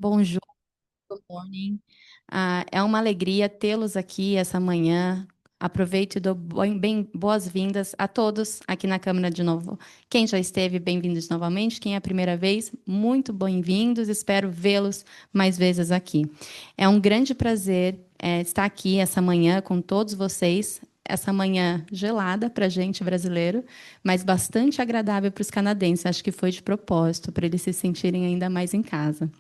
Bonjour, good morning. É uma alegria tê-los aqui essa manhã. Aproveito e dou boas-vindas a todos aqui na Câmara de novo. Quem já esteve, bem-vindos novamente. Quem é a primeira vez, muito bem-vindos. Espero vê-los mais vezes aqui. É um grande prazer estar aqui essa manhã com todos vocês. Essa manhã gelada para a gente brasileiro, mas bastante agradável para os canadenses. Acho que foi de propósito, para eles se sentirem ainda mais em casa.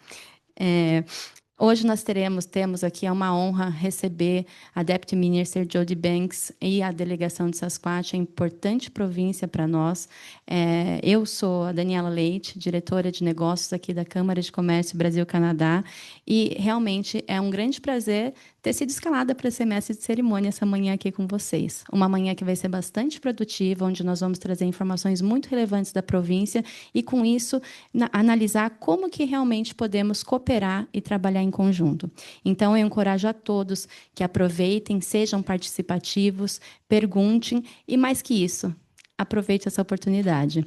Hoje nós temos aqui, é uma honra receber a Deputy Minister Jodi e a delegação de Saskatchewan, importante província para nós. Eu sou a Daniela Leite, diretora de negócios aqui da Câmara de Comércio Brasil-Canadá, e realmente é um grande prazer ter sido escalada para ser mestre de cerimônia essa manhã aqui com vocês. Uma manhã que vai ser bastante produtiva, onde nós vamos trazer informações muito relevantes da província e, com isso, analisar como que realmente podemos cooperar e trabalhar em conjunto. Então, eu encorajo a todos que aproveitem, sejam participativos, perguntem e, mais que isso, aproveite essa oportunidade.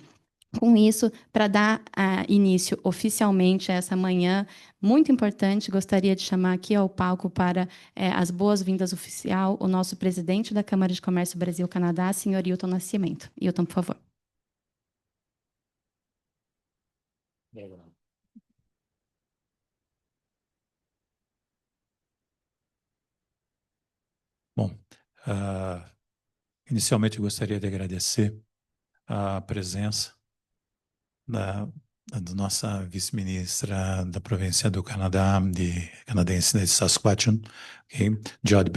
Com isso, para dar início oficialmente a essa manhã muito importante, gostaria de chamar aqui ao palco para as boas-vindas oficial o nosso presidente da Câmara de Comércio Brasil-Canadá, senhor Hilton Nascimento. Hilton, por favor. Bom, inicialmente eu gostaria de agradecer a presença da nossa vice-ministra da província do Canadá, canadense de Saskatchewan, okay, Jodi,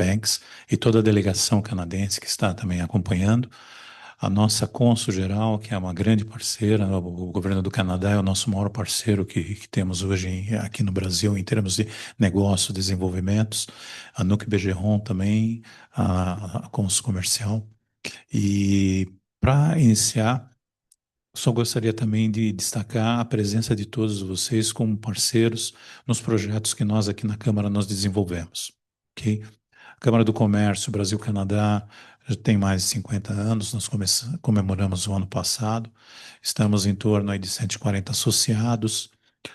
e toda a delegação canadense que está também acompanhando. A nossa cônsul-geral, que é uma grande parceira, o Governo do Canadá é o nosso maior parceiro que temos hoje aqui no Brasil em termos de negócio, desenvolvimentos. A Nuc Bergeron também, a cônsul comercial. E para iniciar, só gostaria também de destacar a presença de todos vocês como parceiros nos projetos que nós aqui na Câmara nós desenvolvemos, ok? A Câmara do Comércio Brasil-Canadá já tem mais de 50 anos, nós comemoramos o ano passado, estamos em torno aí de 140 associados,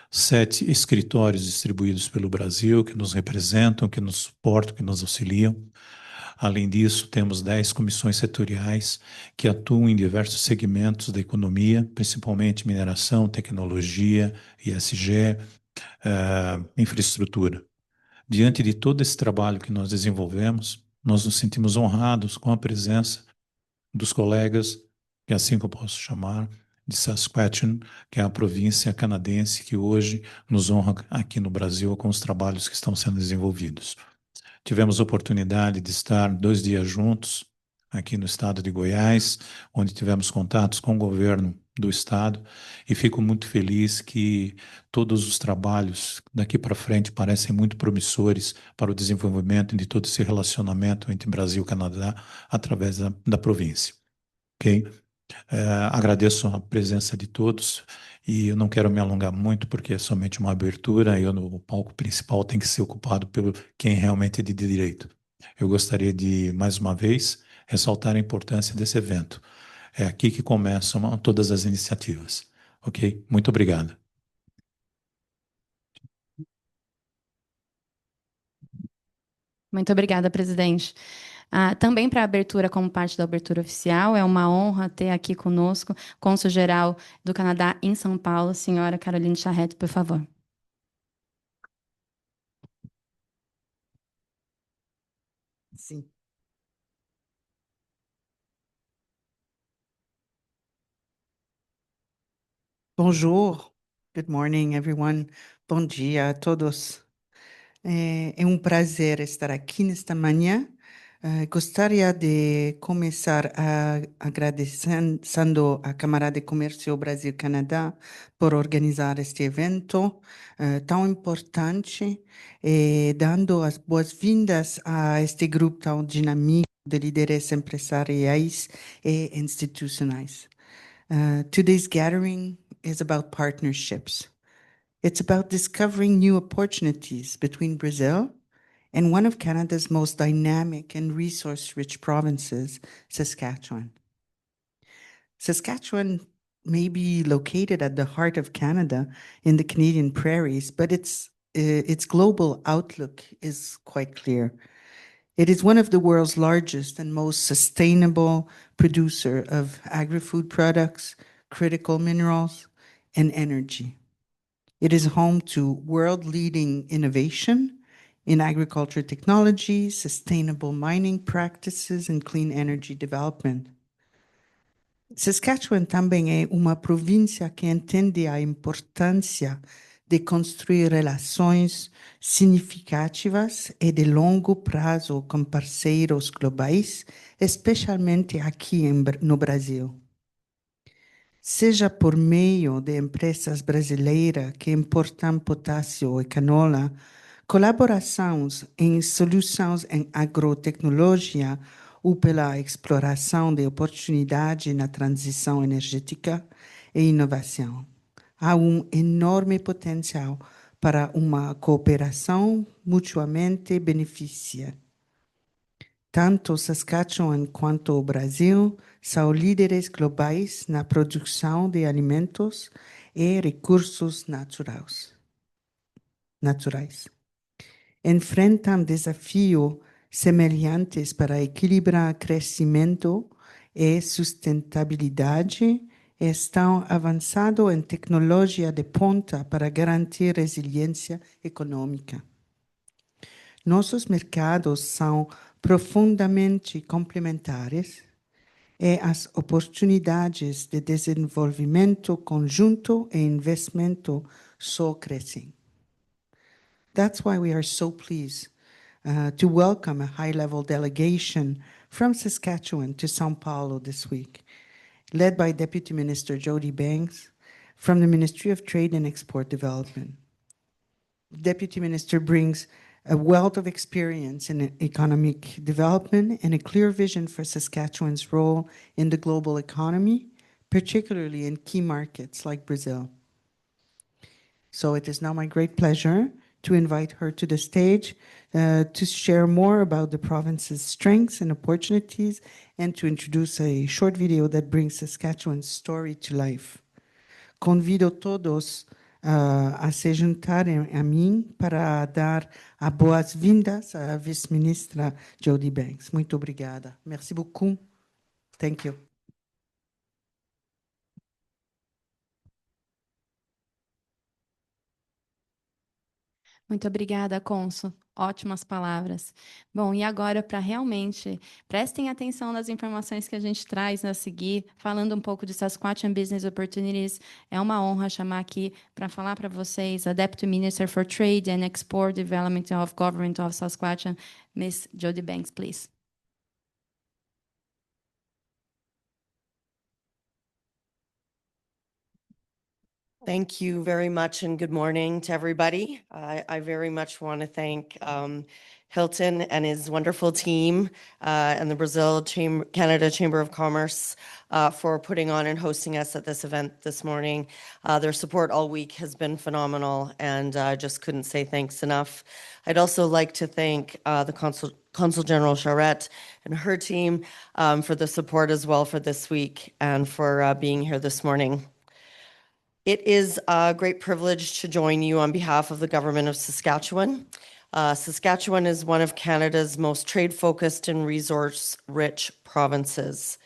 7 escritórios distribuídos pelo Brasil que nos representam, que nos suportam, que nos auxiliam. Além disso, temos 10 comissões setoriais que atuam em diversos segmentos da economia, principalmente mineração, tecnologia, ISG, infraestrutura. Diante de todo esse trabalho que nós desenvolvemos, nós nos sentimos honrados com a presença dos colegas, que é assim que eu posso chamar, de Saskatchewan, que é a província canadense que hoje nos honra aqui no Brasil com os trabalhos que estão sendo desenvolvidos. Tivemos a oportunidade de estar 2 dias juntos aqui no estado de Goiás, onde tivemos contatos com o governo do estado, e fico muito feliz que todos os trabalhos daqui para frente parecem muito promissores para o desenvolvimento de todo esse relacionamento entre Brasil e Canadá através da província. Ok? Agradeço a presença de todos e eu não quero me alongar muito porque é somente uma abertura e o palco principal tem que ser ocupado por quem realmente é de direito. Eu gostaria de, mais uma vez, ressaltar a importância desse evento. É aqui que começam todas as iniciativas. Ok? Muito obrigado. Muito obrigada, presidente. Também para a abertura, como parte da abertura oficial, é uma honra ter aqui conosco cônsul-geral do Canadá em São Paulo, senhora Caroline Charrette, por favor. Sim. Bonjour, good morning, everyone. Bom dia a todos. É um prazer estar aqui nesta manhã. Gostaria de começar agradecendo à Câmara de Comércio Brasil-Canadá por organizar este evento tão importante e dando as boas-vindas a este grupo tão dinâmico de líderes empresariais e institucionais. Today's gathering is about partnerships. It's about discovering new opportunities between Brazil and one of Canada's most dynamic and resource-rich provinces, Saskatchewan. Saskatchewan may be located at the heart of Canada in the Canadian prairies, but it's its global outlook is quite clear. It is one of the world's largest and most sustainable producer of agri-food products, critical minerals, and energy. It is home to world-leading innovation in agriculture technology, sustainable mining practices, and clean energy development. Saskatchewan também é uma província que entende a importância de construir relações significativas e de longo prazo com parceiros globais, especialmente aqui no Brasil. Seja por meio de empresas brasileiras que importam potássio e canola, colaborações em soluções em agrotecnologia ou pela exploração de oportunidades na transição energética e inovação. Há enorme potencial para uma cooperação mutuamente beneficente. Tanto Saskatchewan quanto o Brasil são líderes globais na produção de alimentos e recursos naturais. Enfrentam desafios semelhantes para equilibrar crescimento e sustentabilidade e estão avançando em tecnologia de ponta para garantir resiliência econômica. Nossos mercados são profundamente complementares e as oportunidades de desenvolvimento conjunto e investimento só crescem. That's why we are so pleased to welcome a high-level delegation from Saskatchewan to São Paulo this week, led by Deputy Minister Jodi from the Ministry of Trade and Export Development. The Deputy Minister brings a wealth of experience in economic development and a clear vision for Saskatchewan's role in the global economy, particularly in key markets like Brazil. So it is now my great pleasure to invite her to the stage to share more about the province's strengths and opportunities and to introduce a short video that brings Saskatchewan's story to life. Convido todos a se juntarem a mim para dar as boas-vindas à vice-ministra Jodi. Muito obrigada. Merci beaucoup. Thank you. Muito obrigada, Consul. Ótimas palavras. Bom, e agora, para realmente prestem atenção nas informações que a gente traz a seguir, falando um pouco de Saskatchewan Business Opportunities, é uma honra chamar aqui para falar para vocês a Deputy Minister for Trade and Export Development of Government of Saskatchewan, Ms. Jodi, please. Thank you very much, and good morning to everybody. I very much want to thank Hilton and his wonderful team and the Canada Chamber of Commerce for putting on and hosting us at this event this morning. Their support all week has been phenomenal, and I just couldn't say thanks enough. I'd also like to thank the Consul General Charette and her team for the support as well for this week and for being here this morning. It is a great privilege to join you on behalf of the Government of Saskatchewan. Saskatchewan is one of Canada's most trade-focused and resource-rich provinces.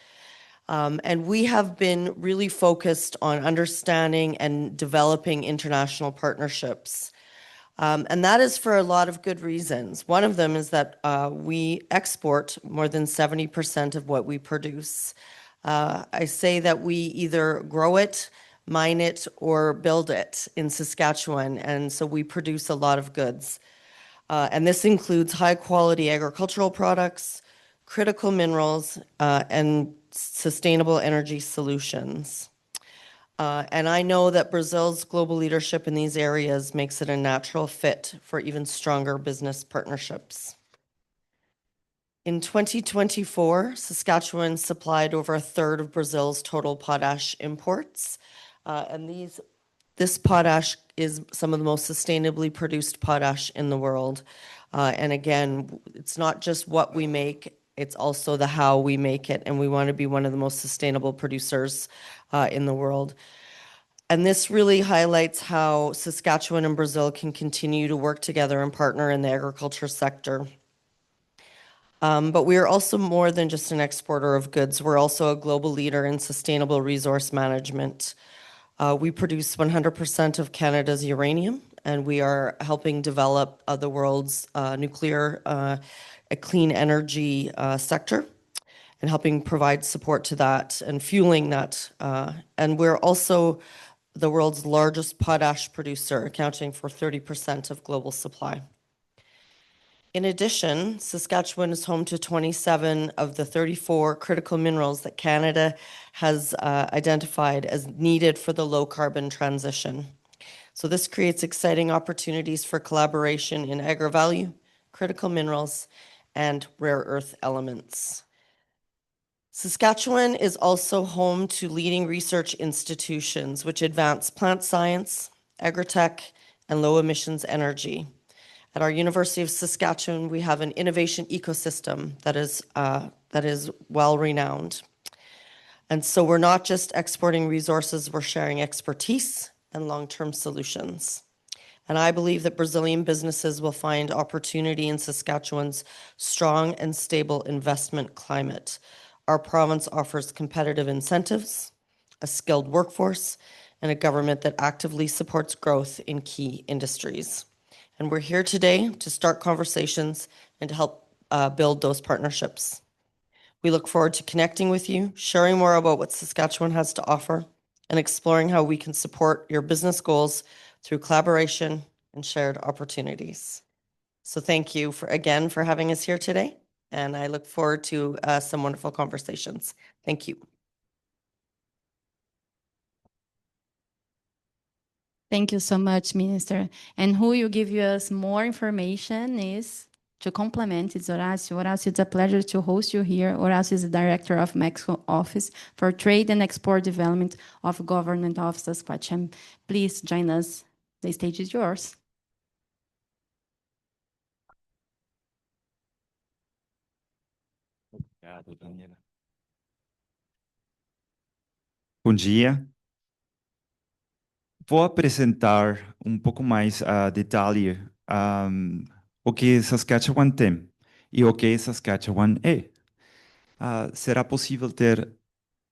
And we have been really focused on understanding and developing international partnerships. And that is for a lot of good reasons. One of them is that we export more than 70% of what we produce. I say that we either grow it, mine it, or build it in Saskatchewan, and so we produce a lot of goods. And this includes high-quality agricultural products, critical minerals, and sustainable energy solutions. And I know that Brazil's global leadership in these areas makes it a natural fit for even stronger business partnerships. In 2024, Saskatchewan supplied over a third of Brazil's total potash imports. And this potash is some of the most sustainably produced potash in the world. And again, it's not just what we make, it's also the how we make it. And we want to be one of the most sustainable producers in the world. And this really highlights how Saskatchewan and Brazil can continue to work together and partner in the agriculture sector. But we are also more than just an exporter of goods. We're also a global leader in sustainable resource management. We produce 100% of Canada's uranium, and we are helping develop the world's nuclear, a clean energy sector, and helping provide support to that and fueling that. And we're also the world's largest potash producer, accounting for 30% of global supply. In addition, Saskatchewan is home to 27 of the 34 critical minerals that Canada has identified as needed for the low carbon transition. So this creates exciting opportunities for collaboration in agri-value, critical minerals, and rare earth elements. Saskatchewan is also home to leading research institutions which advance plant science, agritech, and low emissions energy. At our University of Saskatchewan, we have an innovation ecosystem that is well-renowned. And so we're not just exporting resources, we're sharing expertise and long-term solutions. And I believe that Brazilian businesses will find opportunity in Saskatchewan's strong and stable investment climate. Our province offers competitive incentives, a skilled workforce, and a government that actively supports growth in key industries. And we're here today to start conversations and to help build those partnerships. We look forward to connecting with you, sharing more about what Saskatchewan has to offer, and exploring how we can support your business goals through collaboration and shared opportunities. So thank you again for having us here today, and I look forward to some wonderful conversations. Thank you. Thank you so much, Minister. And who will give us more information is, to complement, it's Horacio. Horacio, it's a pleasure to host you here. Horacio is the Director of Mexico Office for Trade and Export Development of Government of Saskatchewan. Please join us. The stage is yours. Obrigado, Daniela. Bom dia. Vou apresentar pouco mais a detalhe o que Saskatchewan tem e o que Saskatchewan é. Será possível ter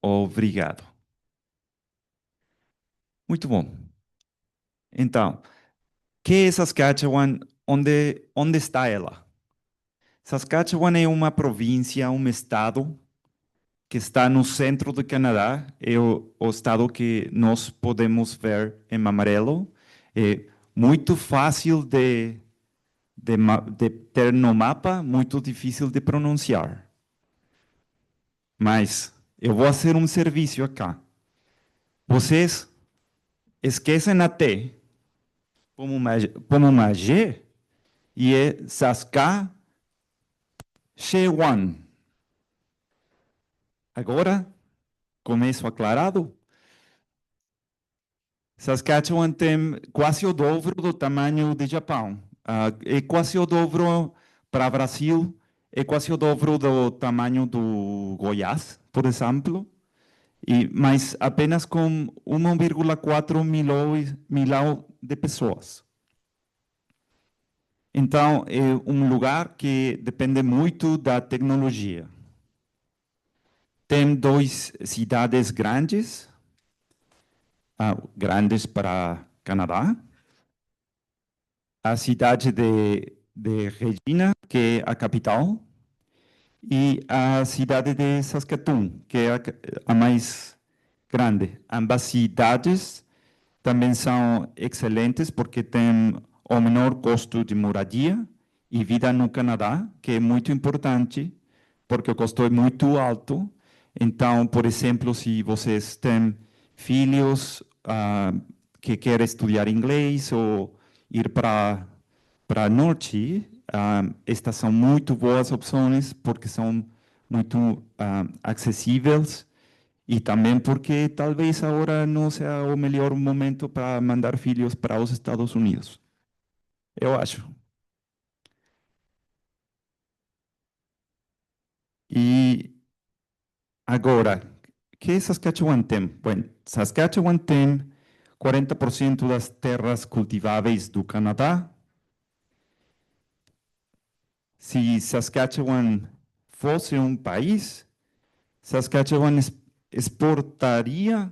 obrigado. Muito bom. Então, que é Saskatchewan? Onde está ela? Saskatchewan é uma província, estado que está no centro do Canadá, é o estado que nós podemos ver em amarelo. É muito fácil de ter no mapa, muito difícil de pronunciar. Mas eu vou fazer serviço aqui. Vocês esquecem a T como uma G e é Saskatchewan. Agora, começo aclarado. Saskatchewan tem quase o dobro do tamanho de Japão. É quase o dobro para o Brasil, é quase o dobro do tamanho do Goiás, por exemplo, mas apenas com 1,4 milhão de pessoas. Então, é lugar que depende muito da tecnologia. Tem 2 cidades grandes, grandes para Canadá. A cidade de Regina, que é a capital, e a cidade de Saskatoon, que é a mais grande. Ambas cidades também são excelentes porque têm o menor custo de moradia e vida no Canadá, que é muito importante, porque o custo é muito alto. Então, por exemplo, se vocês têm filhos que querem estudar inglês ou ir para o norte, estas são muito boas opções, porque são muito acessíveis e também porque talvez agora não seja o melhor momento para mandar filhos para os Estados Unidos. Eu acho. E agora, o que Saskatchewan tem? Bom, Saskatchewan tem 40% das terras cultiváveis do Canadá. Se Saskatchewan fosse um país, Saskatchewan exportaria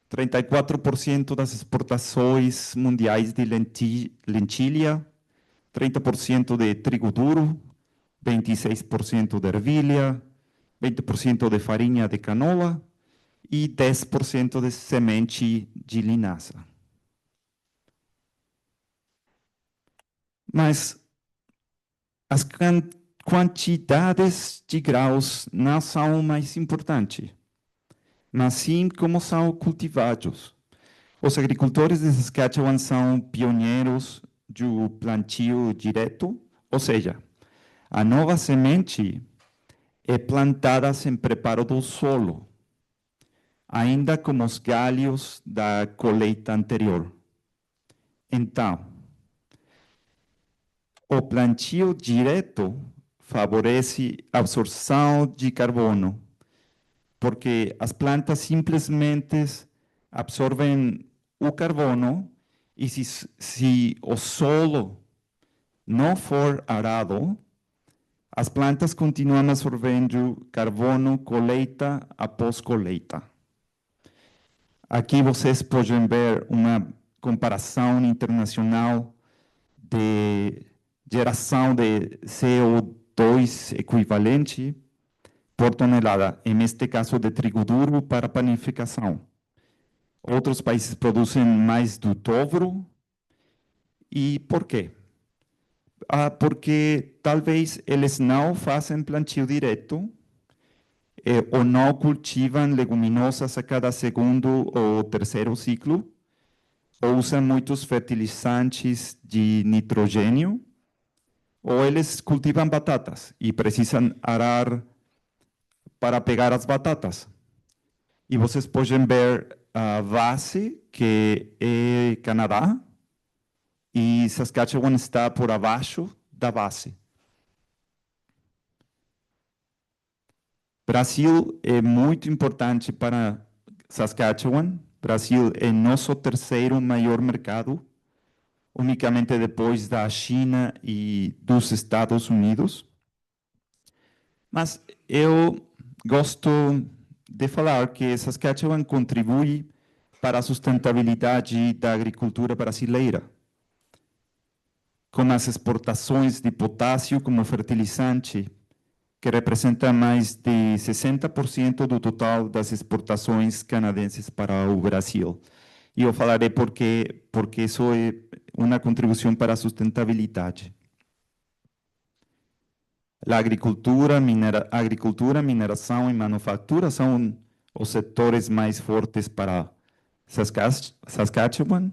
34% das exportações mundiais de lentilha, 30% de trigo duro, 26% de ervilha, 20% de farinha de canola e 10% de semente de linaça. Mas as quantidades de grãos não são o mais importante, mas sim como são cultivados. Os agricultores de Saskatchewan são pioneiros do plantio direto, ou seja, a nova semente é plantada sem preparo do solo, ainda com os galhos da colheita anterior. Então, o plantio direto favorece a absorção de carbono, porque as plantas simplesmente absorvem o carbono e se o solo não for arado, as plantas continuam absorvendo carbono colheita após colheita. Aqui vocês podem ver uma comparação internacional de geração de CO2 equivalente por tonelada, neste caso de trigo duro para panificação. Outros países produzem mais do dobro. E por quê? Porque talvez eles não fazem plantio direto ou não cultivam leguminosas a cada segundo ou terceiro ciclo, ou usam muitos fertilizantes de nitrogênio, ou eles cultivam batatas e precisam arar para pegar as batatas. E vocês podem ver a base, que é Canadá, e Saskatchewan está por abaixo da base. Brasil é muito importante para Saskatchewan. Brasil é nosso terceiro maior mercado, unicamente depois da China e dos Estados Unidos. Mas eu gosto de falar que Saskatchewan contribui para a sustentabilidade da agricultura brasileira, com as exportações de potássio como fertilizante, que representa mais de 60% do total das exportações canadenses para o Brasil. E eu falarei porque isso é uma contribuição para a sustentabilidade. A agricultura, mineração e manufatura são os setores mais fortes para Saskatchewan.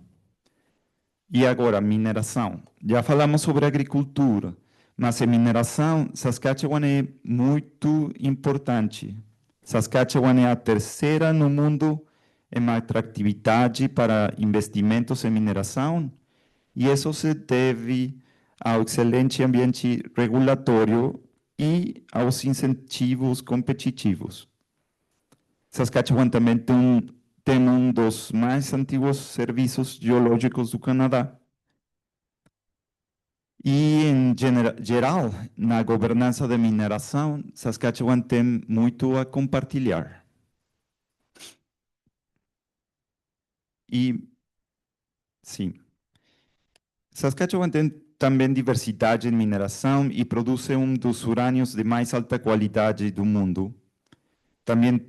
E agora, mineração. Já falamos sobre agricultura, mas em mineração, Saskatchewan é muito importante. Saskatchewan é a terceira no mundo em atratividade para investimentos em mineração, e isso se deve ao excelente ambiente regulatório e aos incentivos competitivos. Saskatchewan também tem um dos mais antigos serviços geológicos do Canadá. E, em geral, na governança da mineração, Saskatchewan tem muito a compartilhar. E, sim, Saskatchewan tem também diversidade em mineração e produz um dos urânios de mais alta qualidade do mundo. Também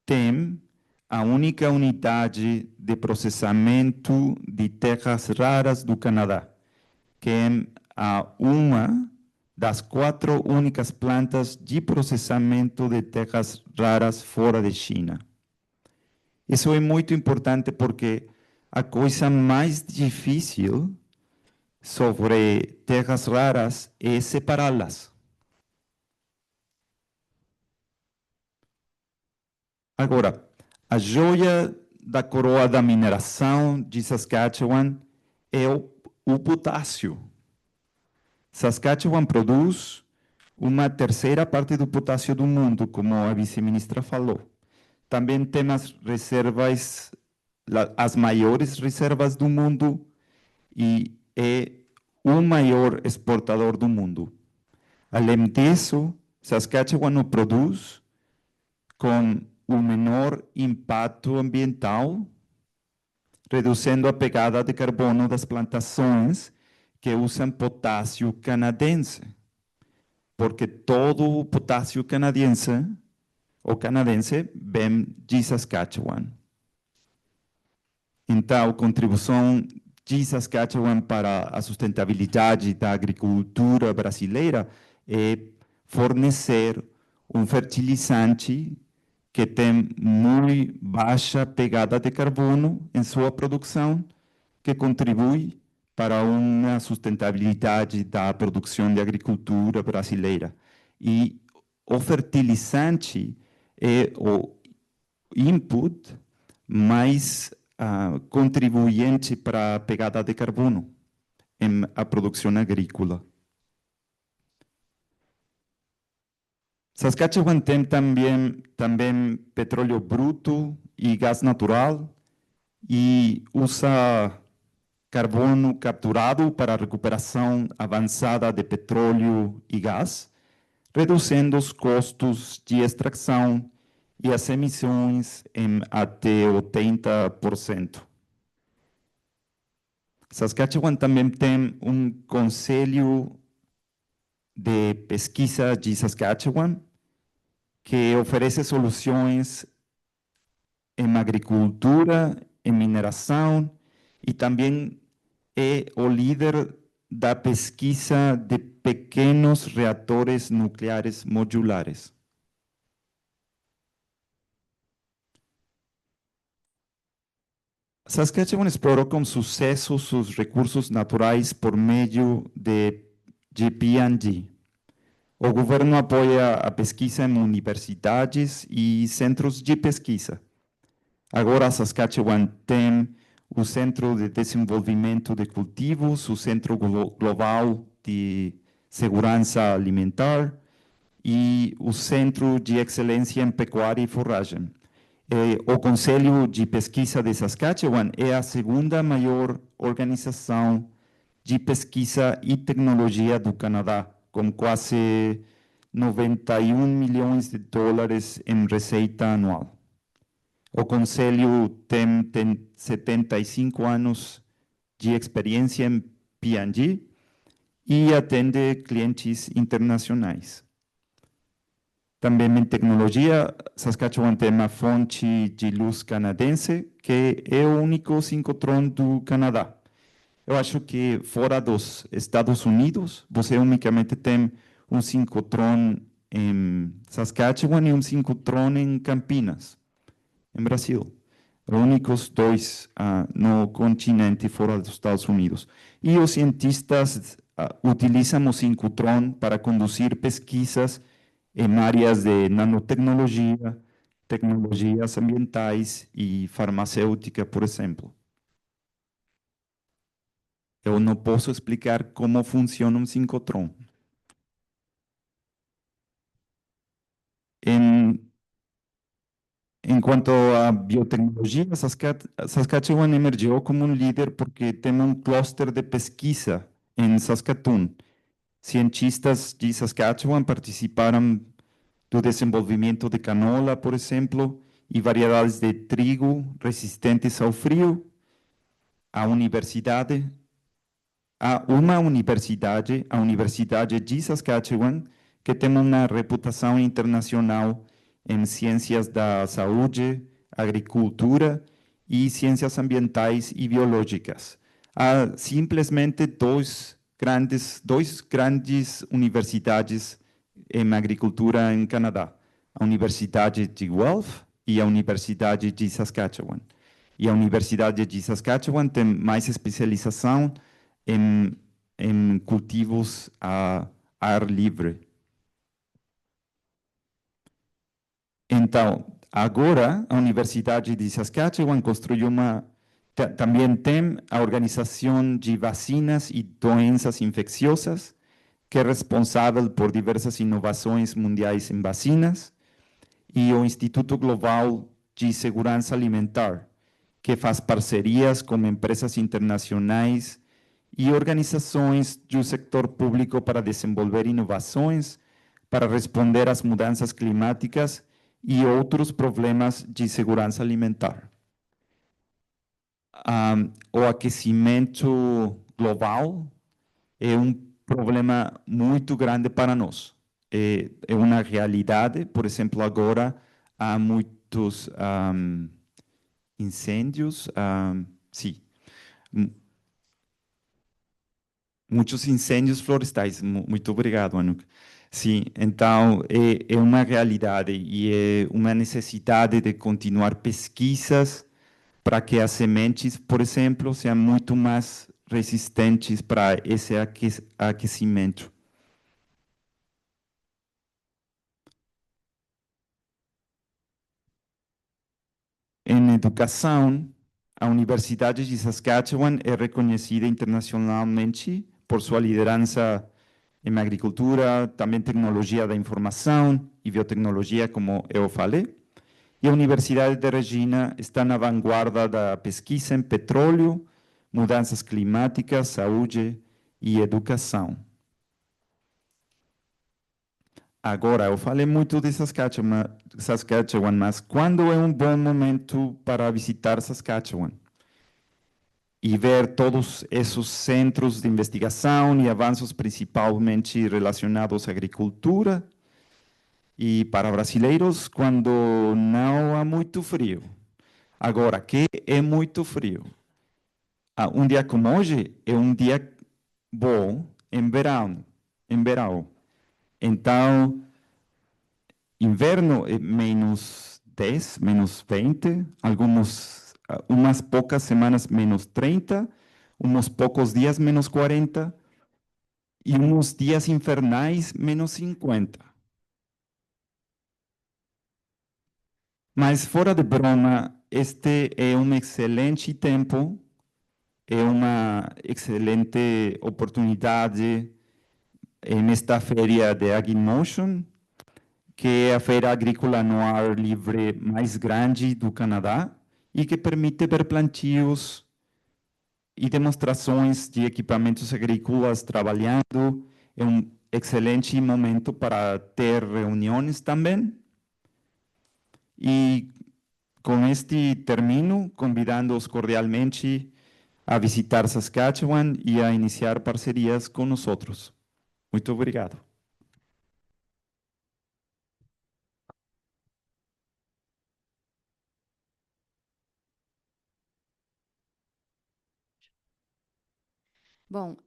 tem a única unidade de processamento de terras raras do Canadá, que é uma das 4 únicas plantas de processamento de terras raras fora da China. Isso é muito importante porque a coisa mais difícil sobre terras raras é separá-las. Agora, a joia da coroa da mineração de Saskatchewan é o potássio. Saskatchewan produz uma terceira parte do potássio do mundo, como a vice-ministra falou. Também tem as reservas as maiores reservas do mundo e é o maior exportador do mundo. Além disso, Saskatchewan o produz com o menor impacto ambiental, reduzindo a pegada de carbono das plantações que usam potássio canadense, porque todo o potássio canadense vem de Saskatchewan. Então, a contribuição de Saskatchewan para a sustentabilidade da agricultura brasileira é fornecer um fertilizante que tem muito baixa pegada de carbono em sua produção, que contribui para uma sustentabilidade da produção de agricultura brasileira. E o fertilizante é o input mais contribuinte para a pegada de carbono em a produção agrícola. Saskatchewan tem também petróleo bruto e gás natural e usa carbono capturado para a recuperação avançada de petróleo e gás, reduzindo os custos de extração e as emissões em até 80%. Saskatchewan também tem um conselho de pesquisa de Saskatchewan que oferece soluções em agricultura, em mineração e também é o líder da pesquisa de pequenos reatores nucleares modulares. Saskatchewan explorou com sucesso seus recursos naturais por meio de P&D. O governo apoia a pesquisa em universidades e centros de pesquisa. Agora, Saskatchewan tem o Centro de Desenvolvimento de Cultivos, o Centro Global de Segurança Alimentar e o Centro de Excelência em Pecuária e Forragem. O Conselho de Pesquisa de Saskatchewan é a segunda maior organização de pesquisa e tecnologia do Canadá, com quase 91 milhões de dólares em receita anual. O Conselho tem 75 anos de experiência em P&D e atende clientes internacionais. Também em tecnologia, Saskatchewan tem uma fonte de luz canadense, que é o único sincrotrón do Canadá. Eu acho que fora dos Estados Unidos, você unicamente tem um sincrotrón em Saskatchewan e um sincrotrón em Campinas, em Brasil. Os únicos dois no continente fora dos Estados Unidos. E os cientistas utilizam o sincrotrón para conduzir pesquisas em áreas de nanotecnologia, tecnologias ambientais e farmacêutica, por exemplo. Eu não posso explicar como funciona um sincrotrón. Enquanto à biotecnologia, Saskatchewan emergiu como um líder porque tem um cluster de pesquisa em Saskatoon. Cientistas de Saskatchewan participaram do desenvolvimento de canola, por exemplo, e variedades de trigo resistentes ao frio. A universidade, a Universidade de Saskatchewan, que tem uma reputação internacional em ciências da saúde, agricultura e ciências ambientais e biológicas. Há simplesmente duas grandes universidades em agricultura em Canadá, a Universidade de Guelph e a Universidade de Saskatchewan. E a Universidade de Saskatchewan tem mais especialização em cultivos a ar livre. Então, agora, a Universidade de Saskatchewan construiu também tem a Organização de Vacinas e Doenças Infecciosas, que é responsável por diversas inovações mundiais em vacinas, e o Instituto Global de Segurança Alimentar, que faz parcerias com empresas internacionais e organizações do setor público para desenvolver inovações, para responder às mudanças climáticas e outros problemas de segurança alimentar. O aquecimento global é um problema muito grande para nós. É uma realidade, por exemplo, agora há muitos incêndios, sim, muitos incêndios florestais. Muito obrigado, Anuc. Sim, então é uma realidade e é uma necessidade de continuar pesquisas para que as sementes, por exemplo, sejam muito mais resistentes para esse aquecimento. Em educação, a Universidade de Saskatchewan é reconhecida internacionalmente por sua liderança em agricultura, também tecnologia da informação e biotecnologia, como eu falei. E a Universidade de Regina está na vanguarda da pesquisa em petróleo, mudanças climáticas, saúde e educação. Agora, eu falei muito de Saskatchewan, mas quando é um bom momento para visitar Saskatchewan? E ver todos esses centros de investigação e avanços principalmente relacionados à agricultura. E para brasileiros, quando não há muito frio. Agora, que é muito frio? Um dia como hoje é um dia bom em verão. Então, inverno é -10, -20, umas poucas semanas -30, uns poucos dias -40 e uns dias infernais -50. Mas fora de broma, este é um excelente tempo, é uma excelente oportunidade nesta feira de AgriMotion, que é a feira agrícola no ar livre mais grande do Canadá e que permite ver plantios e demonstrações de equipamentos agrícolas trabalhando. É um excelente momento para ter reuniões também. E com este termino, convidando-os cordialmente a visitar Saskatchewan e a iniciar parcerias com nós. Muito obrigado. Bom,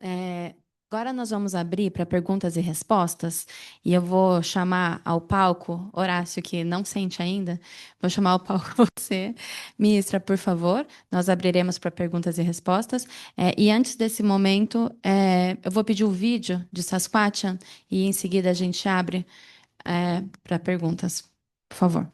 agora nós vamos abrir para perguntas e respostas, e eu vou chamar ao palco, Horácio, que não sente ainda, vou chamar ao palco você, Ministra, por favor, nós abriremos para perguntas e respostas, e antes desse momento, eu vou pedir o vídeo de Saskatchewan, e em seguida a gente abre para perguntas, por favor.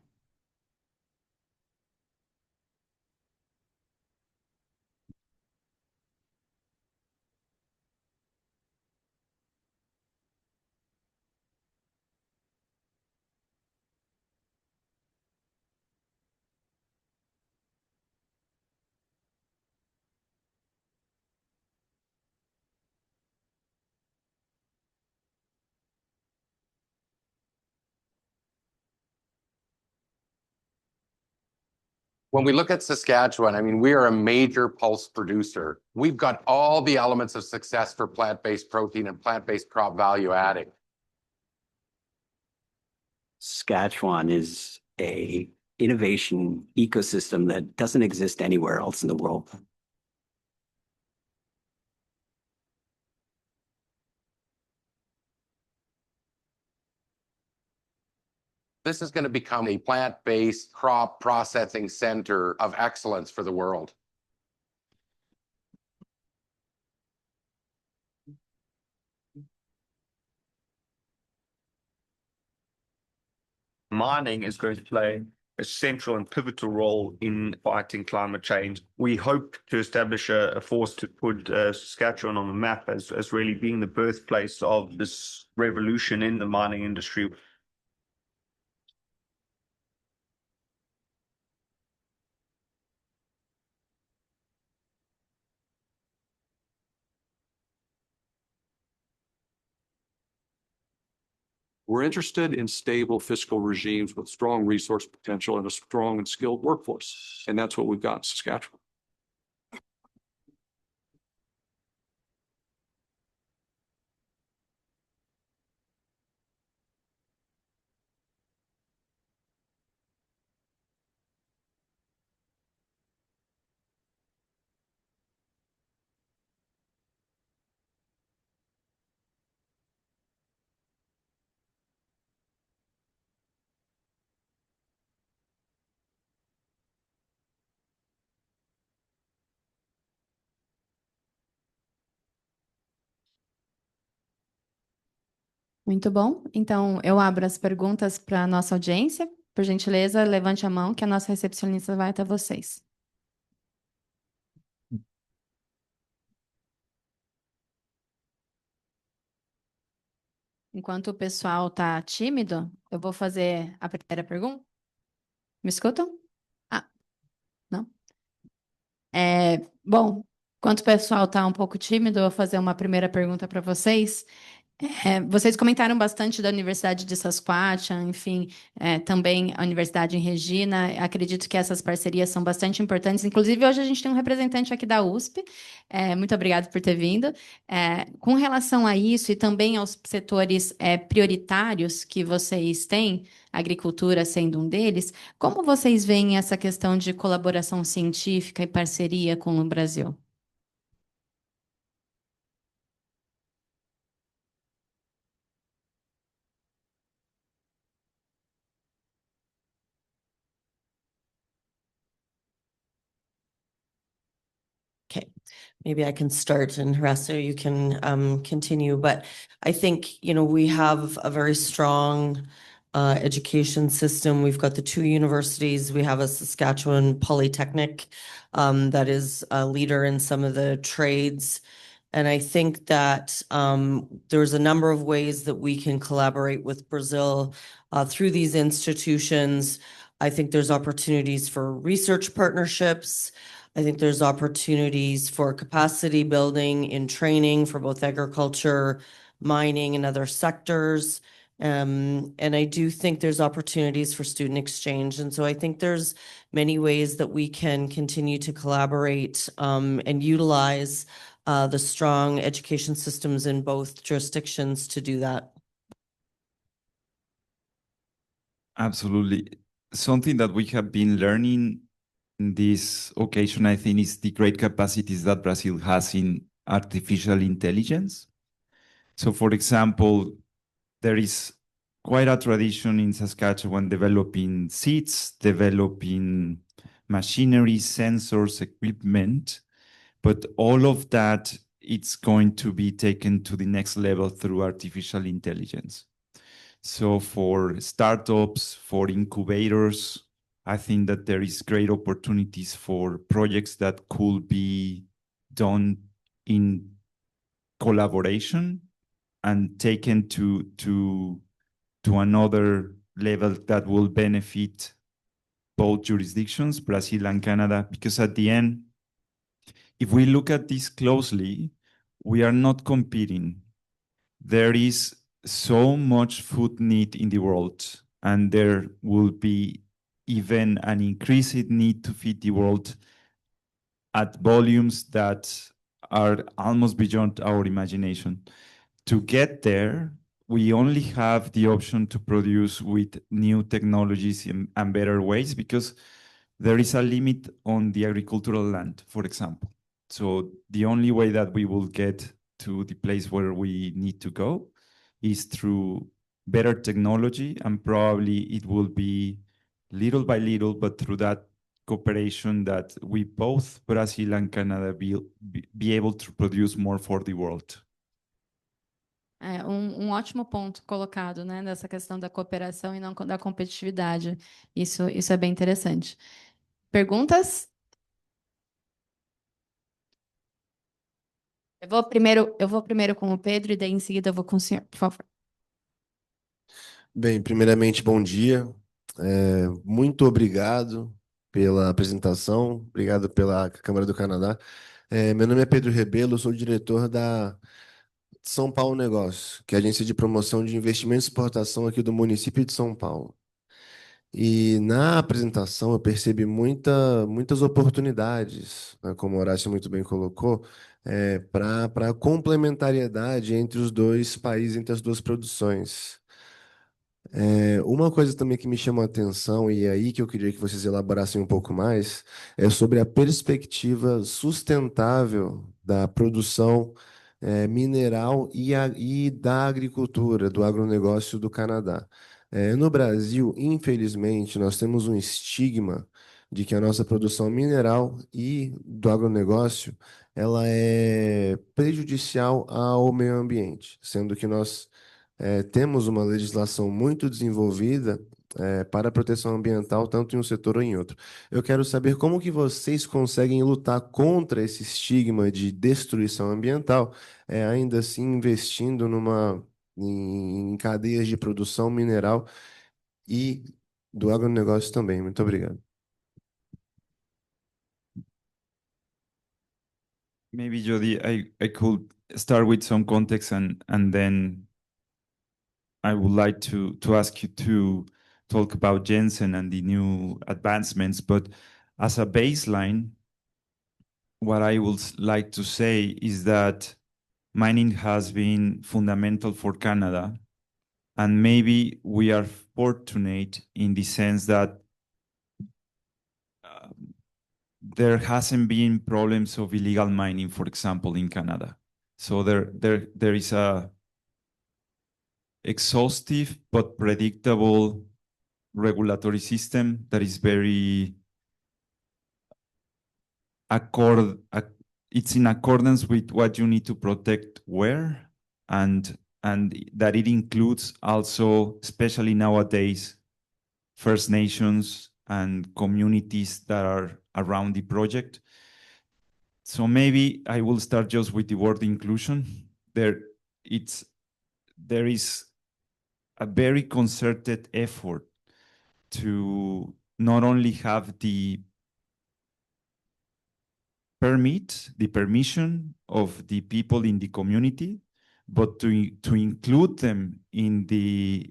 When we look at Saskatchewan, I mean, we are a major pulse producer. We've got all the elements of success for plant-based protein and plant-based crop value adding. Saskatchewan is a innovation ecosystem that doesn't exist anywhere else in the world. This is going to become a plant-based crop processing center of excellence for the world. Mining is going to play a central and pivotal role in fighting climate change. We hope to establish a force to put Saskatchewan on the map as really being the birthplace of this revolution in the mining industry. We're interested in stable fiscal regimes with strong resource potential and a strong and skilled workforce. And that's what we've got in Saskatchewan. Muito bom. Então, eu abro as perguntas para a nossa audiência. Por gentileza, levante a mão que a nossa recepcionista vai até vocês. Enquanto o pessoal está tímido, eu vou fazer a primeira pergunta. Me escutam? Ah, não. Bom, enquanto o pessoal está um pouco tímido, eu vou fazer uma primeira pergunta para vocês. Vocês comentaram bastante da Universidade de Saskatchewan, enfim, também a Universidade em Regina. Acredito que essas parcerias são bastante importantes. Inclusive, hoje a gente tem um representante aqui da USP. Muito obrigada por ter vindo. Com relação a isso e também aos setores prioritários que vocês têm, a agricultura sendo um deles, como vocês veem essa questão de colaboração científica e parceria com o Brasil? Okay, maybe I can start and Horacio, you can continue. But I think, you know, we have a very strong education system. We've got the two universities. We have a Saskatchewan Polytechnic that is a leader in some of the trades. And I think that there's a number of ways that we can collaborate with Brazil through these institutions. I think there's opportunities for research partnerships. I think there's opportunities for capacity building in training for both agriculture, mining, and other sectors. And I do think there's opportunities for student exchange. And so I think there's many ways that we can continue to collaborate and utilize the strong education systems in both jurisdictions to do that. Absolutely. Something that we have been learning in this occasion, I think, is the great capacities that Brazil has in artificial intelligence. So, for example, there is quite a tradition in Saskatchewan developing seeds, developing machinery, sensors, equipment, but all of that, it's going to be taken to the next level through artificial intelligence. So for startups, for incubators, I think that there is great opportunities for projects that could be done in collaboration and taken to another level that will benefit both jurisdictions, Brazil and Canada, because at the end, if we look at this closely, we are not competing. There is so much food need in the world, and there will be even an increased need to feed the world at volumes that are almost beyond our imagination. To get there, we only have the option to produce with new technologies and better ways, because there is a limit on the agricultural land, for example. So the only way that we will get to the place where we need to go is through better technology, and probably it will be little by little, but through that cooperation that we both, Brazil and Canada, be able to produce more for the world. Ótimo ponto colocado, né, dessa questão da cooperação e não da competitividade. Isso é bem interessante. Perguntas? Eu vou primeiro com o Pedro e daí em seguida eu vou com o senhor, por favor. Bem, primeiramente, bom dia. Muito obrigado pela apresentação, obrigado pela Câmara do Canadá. Meu nome é Pedro Rebelo, eu sou diretor São Paulo Negócio, que é a agência de promoção de investimento e exportação aqui do município de São Paulo. E na apresentação eu percebi muitas oportunidades, né, como o Horácio muito bem colocou, para complementariedade entre os dois países, entre as duas produções. Uma coisa também que me chama a atenção, e é aí que eu queria que vocês elaborassem um pouco mais, é sobre a perspectiva sustentável da produção mineral e da agricultura, do agronegócio do Canadá. No Brasil, infelizmente, nós temos um estigma de que a nossa produção mineral e do agronegócio ela é prejudicial ao meio ambiente, sendo que nós temos uma legislação muito desenvolvida para a proteção ambiental, tanto em um setor ou em outro. Eu quero saber como que vocês conseguem lutar contra esse estigma de destruição ambiental, ainda assim investindo em cadeias de produção mineral e do agronegócio também. Muito obrigado. Maybe, Jodi, I could start with some context and then I would like to ask you to talk about Jensen and the new advancements. But as a baseline, what I would like to say is that mining has been fundamental for Canada. And maybe we are fortunate in the sense that there hasn't been problems of illegal mining, for example, in Canada. So there is a exhaustive but predictable regulatory system that is very it's in accordance with what you need to protect where, and that it includes also, especially nowadays, First Nations and communities that are around the project. So maybe I will start just with the word inclusion. There is a very concerted effort to not only have the permission of the people in the community, but to include them in the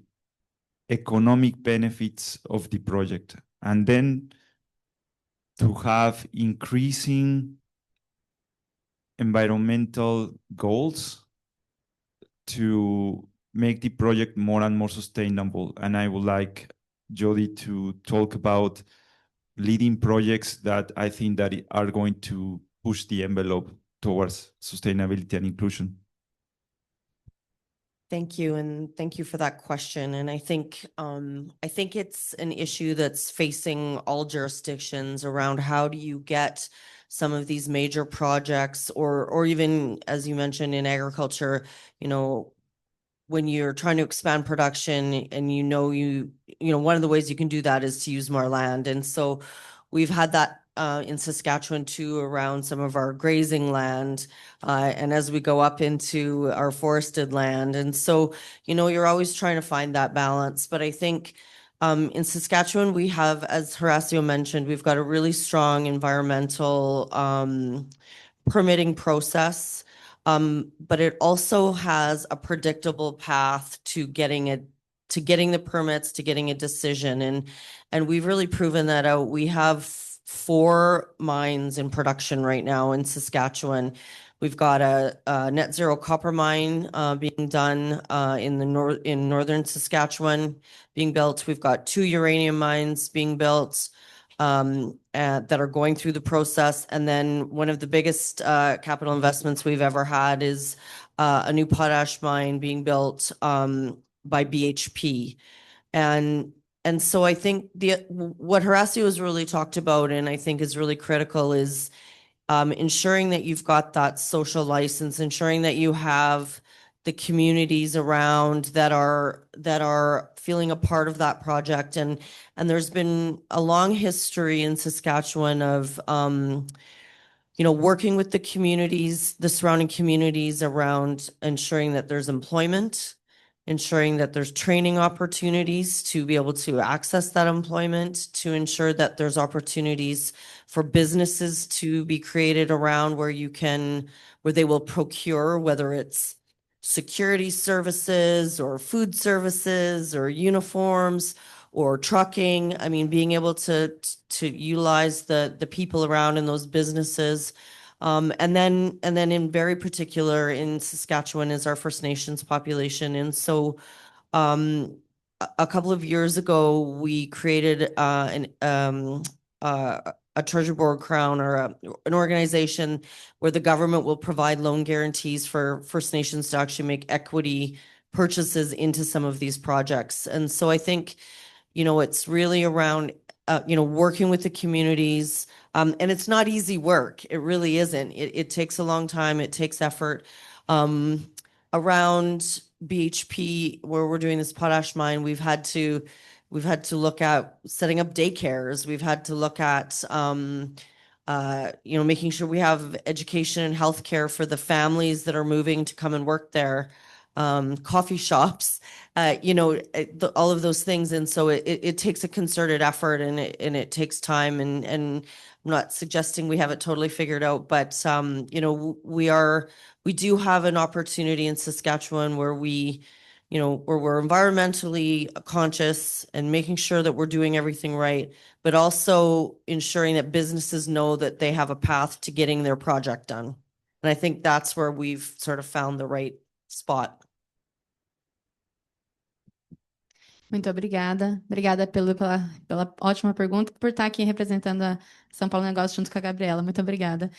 economic benefits of the project. And then to have increasing environmental goals to make the project more and more sustainable. And I would like Jodi to talk about leading projects that I think that are going to push the envelope towards sustainability and inclusion. Thank you, and thank you for that question. And I think it's an issue that's facing all jurisdictions around how do you get some of these major projects, or even, as you mentioned, in agriculture, when you're trying to expand production and one of the ways you can do that is to use more land. And so we've had that in Saskatchewan too, around some of our grazing land, and as we go up into our forested land. And so, you're always trying to find that balance. But I think in Saskatchewan, we have, as Horacio mentioned, we've got a really strong environmental permitting process. But it also has a predictable path to getting the permits, to getting a decision. And we've really proven that out. We have 4 mines in production right now in Saskatchewan. We've got a net zero copper mine being done in northern Saskatchewan being built. We've got 2 uranium mines being built that are going through the process. And then one of the biggest capital investments we've ever had is a new potash mine being built by BHP. And so I think what Horacio has really talked about, and I think is really critical, is ensuring that you've got that social license, ensuring that you have the communities around that are feeling a part of that project. And there's been a long history in Saskatchewan of working with the communities, the surrounding communities, around ensuring that there's employment, ensuring that there's training opportunities to be able to access that employment, to ensure that there's opportunities for businesses to be created around where they will procure, whether it's security services or food services or uniforms or trucking. I mean, being able to utilize the people around in those businesses. And then in very particular in Saskatchewan is our First Nations population. And so a couple of years ago, we created a treasure board crown or an organization where the government will provide loan guarantees for First Nations to actually make equity purchases into some of these projects. And so I think, it's really around, working with the communities. And it's not easy work. It really isn't. It takes a long time. It takes effort. Around BHP, where we're doing this potash mine, we've had to look at setting up daycares. We've had to look at, making sure we have education and healthcare for the families that are moving to come and work there, coffee shops, all of those things. And so it takes a concerted effort and it takes time. And I'm not suggesting we have it totally figured out, but we do have an opportunity in Saskatchewan where where we're environmentally conscious and making sure that we're doing everything right, but also ensuring that businesses know that they have a path to getting their project done. And I think that's where we've sort of found the right spot. Muito obrigada. Obrigada pela ótima pergunta, por estar aqui representando a São Paulo Negócio junto com a Gabriela. Muito obrigada.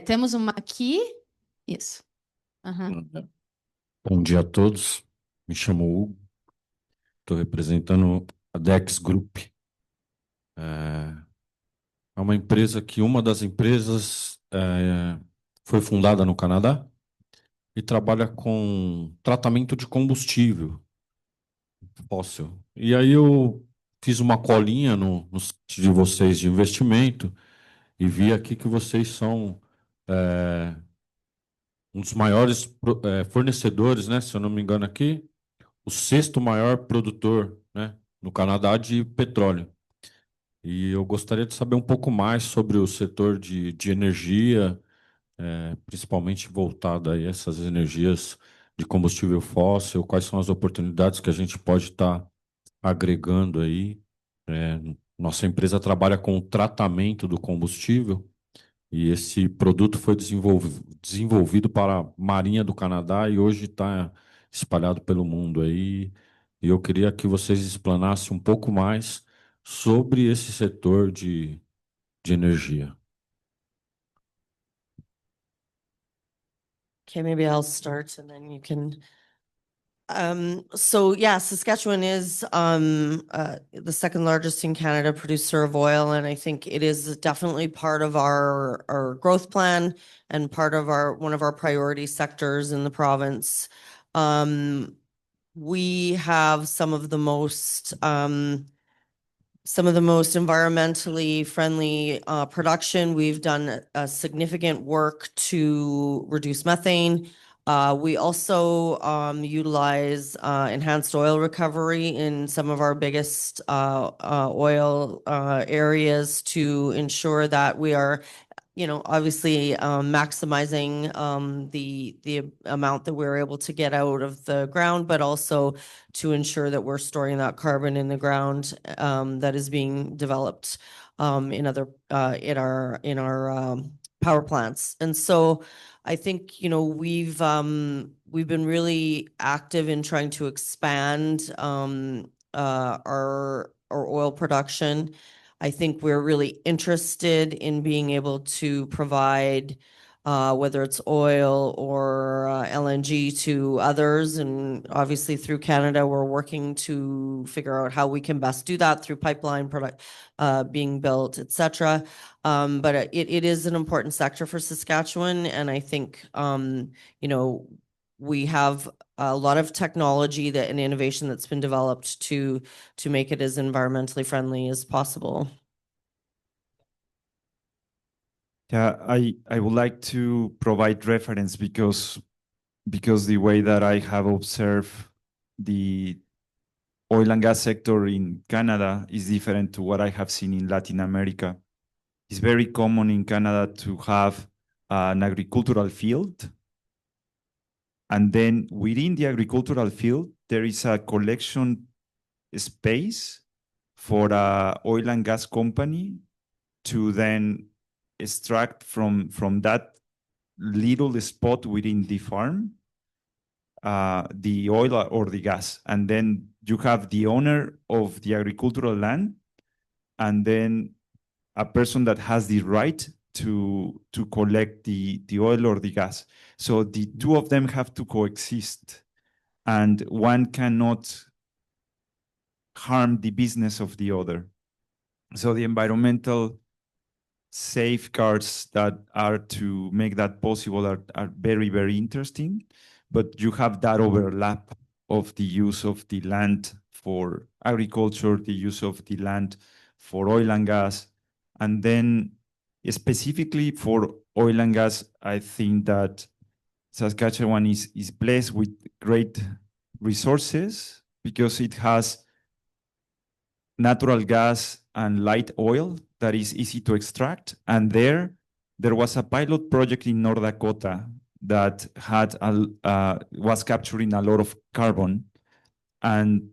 Temos uma aqui. Isso. Uhum. Bom dia a todos. Me chamo Hugo. Estou representando a Dex Group. É uma empresa que uma das empresas foi fundada no Canadá e trabalha com tratamento de combustível fóssil. E aí eu fiz uma colinha no site de vocês de investimento e vi aqui que vocês são um dos maiores fornecedores, né, se eu não me engano aqui, o sexto maior produtor, né, no Canadá de petróleo. E eu gostaria de saber um pouco mais sobre o setor de energia, principalmente voltado a essas energias de combustível fóssil, quais são as oportunidades que a gente pode estar agregando aí. Nossa empresa trabalha com o tratamento do combustível e esse produto foi desenvolvido para a Marinha do Canadá e hoje está espalhado pelo mundo aí. E eu queria que vocês explanassem um pouco mais sobre esse setor de energia. Okay, maybe I'll start and then you can. So yeah, Saskatchewan is the second largest in Canada producer of oil, and I think it is definitely part of our growth plan and part of one of our priority sectors in the province. We have some of the most environmentally friendly production. We've done a significant work to reduce methane. We also utilize enhanced oil recovery in some of our biggest oil areas to ensure that we are, obviously maximizing the amount that we're able to get out of the ground, but also to ensure that we're storing that carbon in the ground that is being developed in our power plants. And so I think, we've been really active in trying to expand our oil production. I think we're really interested in being able to provide whether it's oil or LNG to others. And obviously through Canada, we're working to figure out how we can best do that through pipeline product being built, etc. But it is an important sector for Saskatchewan. And I think, we have a lot of technology and innovation that's been developed to make it as environmentally friendly as possible. Yeah, I would like to provide reference because the way that I have observed the oil and gas sector in Canada is different to what I have seen in Latin America. It's very common in Canada to have an agricultural field And then within the agricultural field, there is a collection space for a oil and gas company to then extract from that little spot within the farm the oil or the gas. And then you have the owner of the agricultural land, and then a person that has the right to collect the oil or the gas. So the two of them have to coexist, and one cannot harm the business of the other. So the environmental safeguards that are to make that possible are very, very interesting. But you have that overlap of the use of the land for agriculture, the use of the land for oil and gas. And then specifically for oil and gas, I think that Saskatchewan is blessed with great resources because it has natural gas and light oil that is easy to extract. And there was a pilot project in North Dakota that was capturing a lot of carbon. And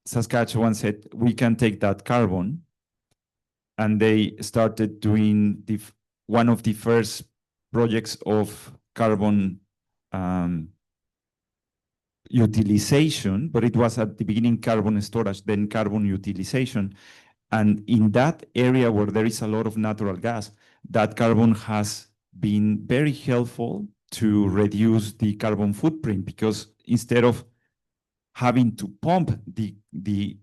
Saskatchewan said, we can take that carbon. And they started doing one of the first projects of carbon utilization, but it was at the beginning carbon storage, then carbon utilization. And in that area where there is a lot of natural gas, that carbon has been very helpful to reduce the carbon footprint, because instead of having to pump the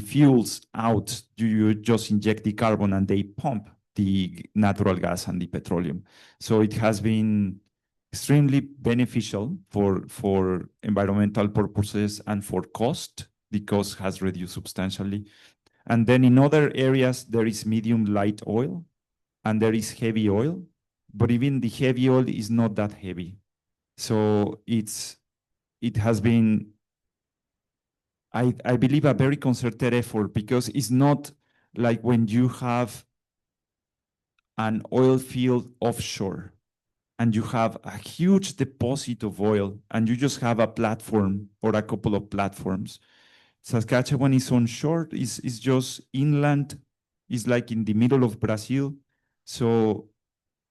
fuels out, you just inject the carbon and they pump the natural gas and the petroleum. So it has been extremely beneficial for environmental purposes and for cost. The cost has reduced substantially. And then in other areas, there is medium light oil and there is heavy oil, but even the heavy oil is not that heavy. So it has been, I believe, a very concerted effort, because it's not like when you have an oil field offshore and you have a huge deposit of oil and you just have a platform or a couple of platforms. Saskatchewan is onshore, is just inland, is like in the middle of Brazil. So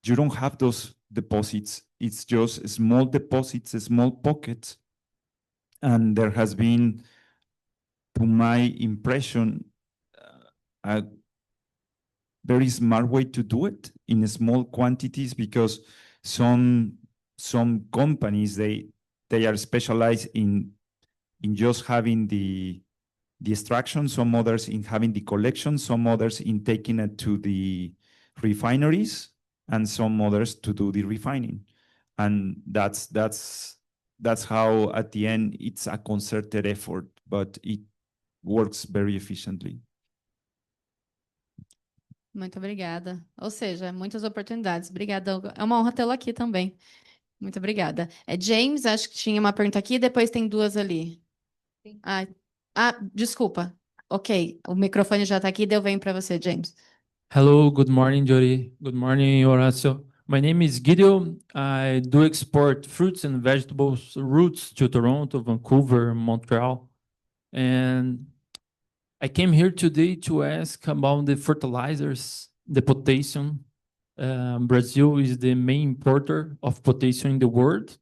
you don't have those deposits. It's just small deposits, small pockets. And there has been, to my impression, a very smart way to do it in small quantities, because some companies, they are specialized in just having the extraction, some others in having the collection, some others in taking it to the refineries, and some others to do the refining. And that's how at the end it's a concerted effort, but it works very efficiently. Muito obrigada. Ou seja, muitas oportunidades. Obrigada. É uma honra tê-lo aqui também. Muito obrigada. James, acho que tinha uma pergunta aqui, depois tem duas ali. Desculpa. Ok, o microfone já está aqui, deu bem para você, James. Hello, good morning, Jodi. Good morning, Horacio. My name is Gideon. I do export fruits and vegetables routes to Toronto, Vancouver, Montreal. And I came here today to ask about the fertilizers, the potassium. Brazil is the main importer of potassium in the world.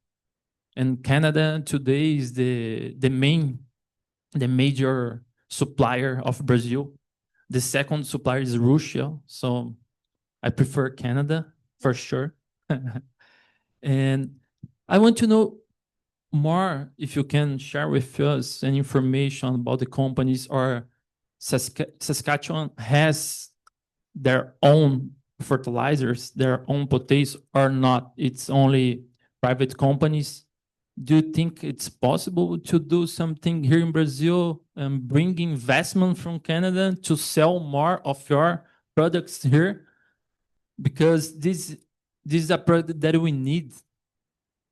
And Canada today is the major supplier of Brazil. The second supplier is Russia. So I prefer Canada for sure. And I want to know more, if you can share with us any information about the companies, or Saskatchewan has their own fertilizers, their own potassium, or not? It's only private companies. Do you think it's possible to do something here in Brazil and bring investment from Canada to sell more of your products here? Because this is a product that we need.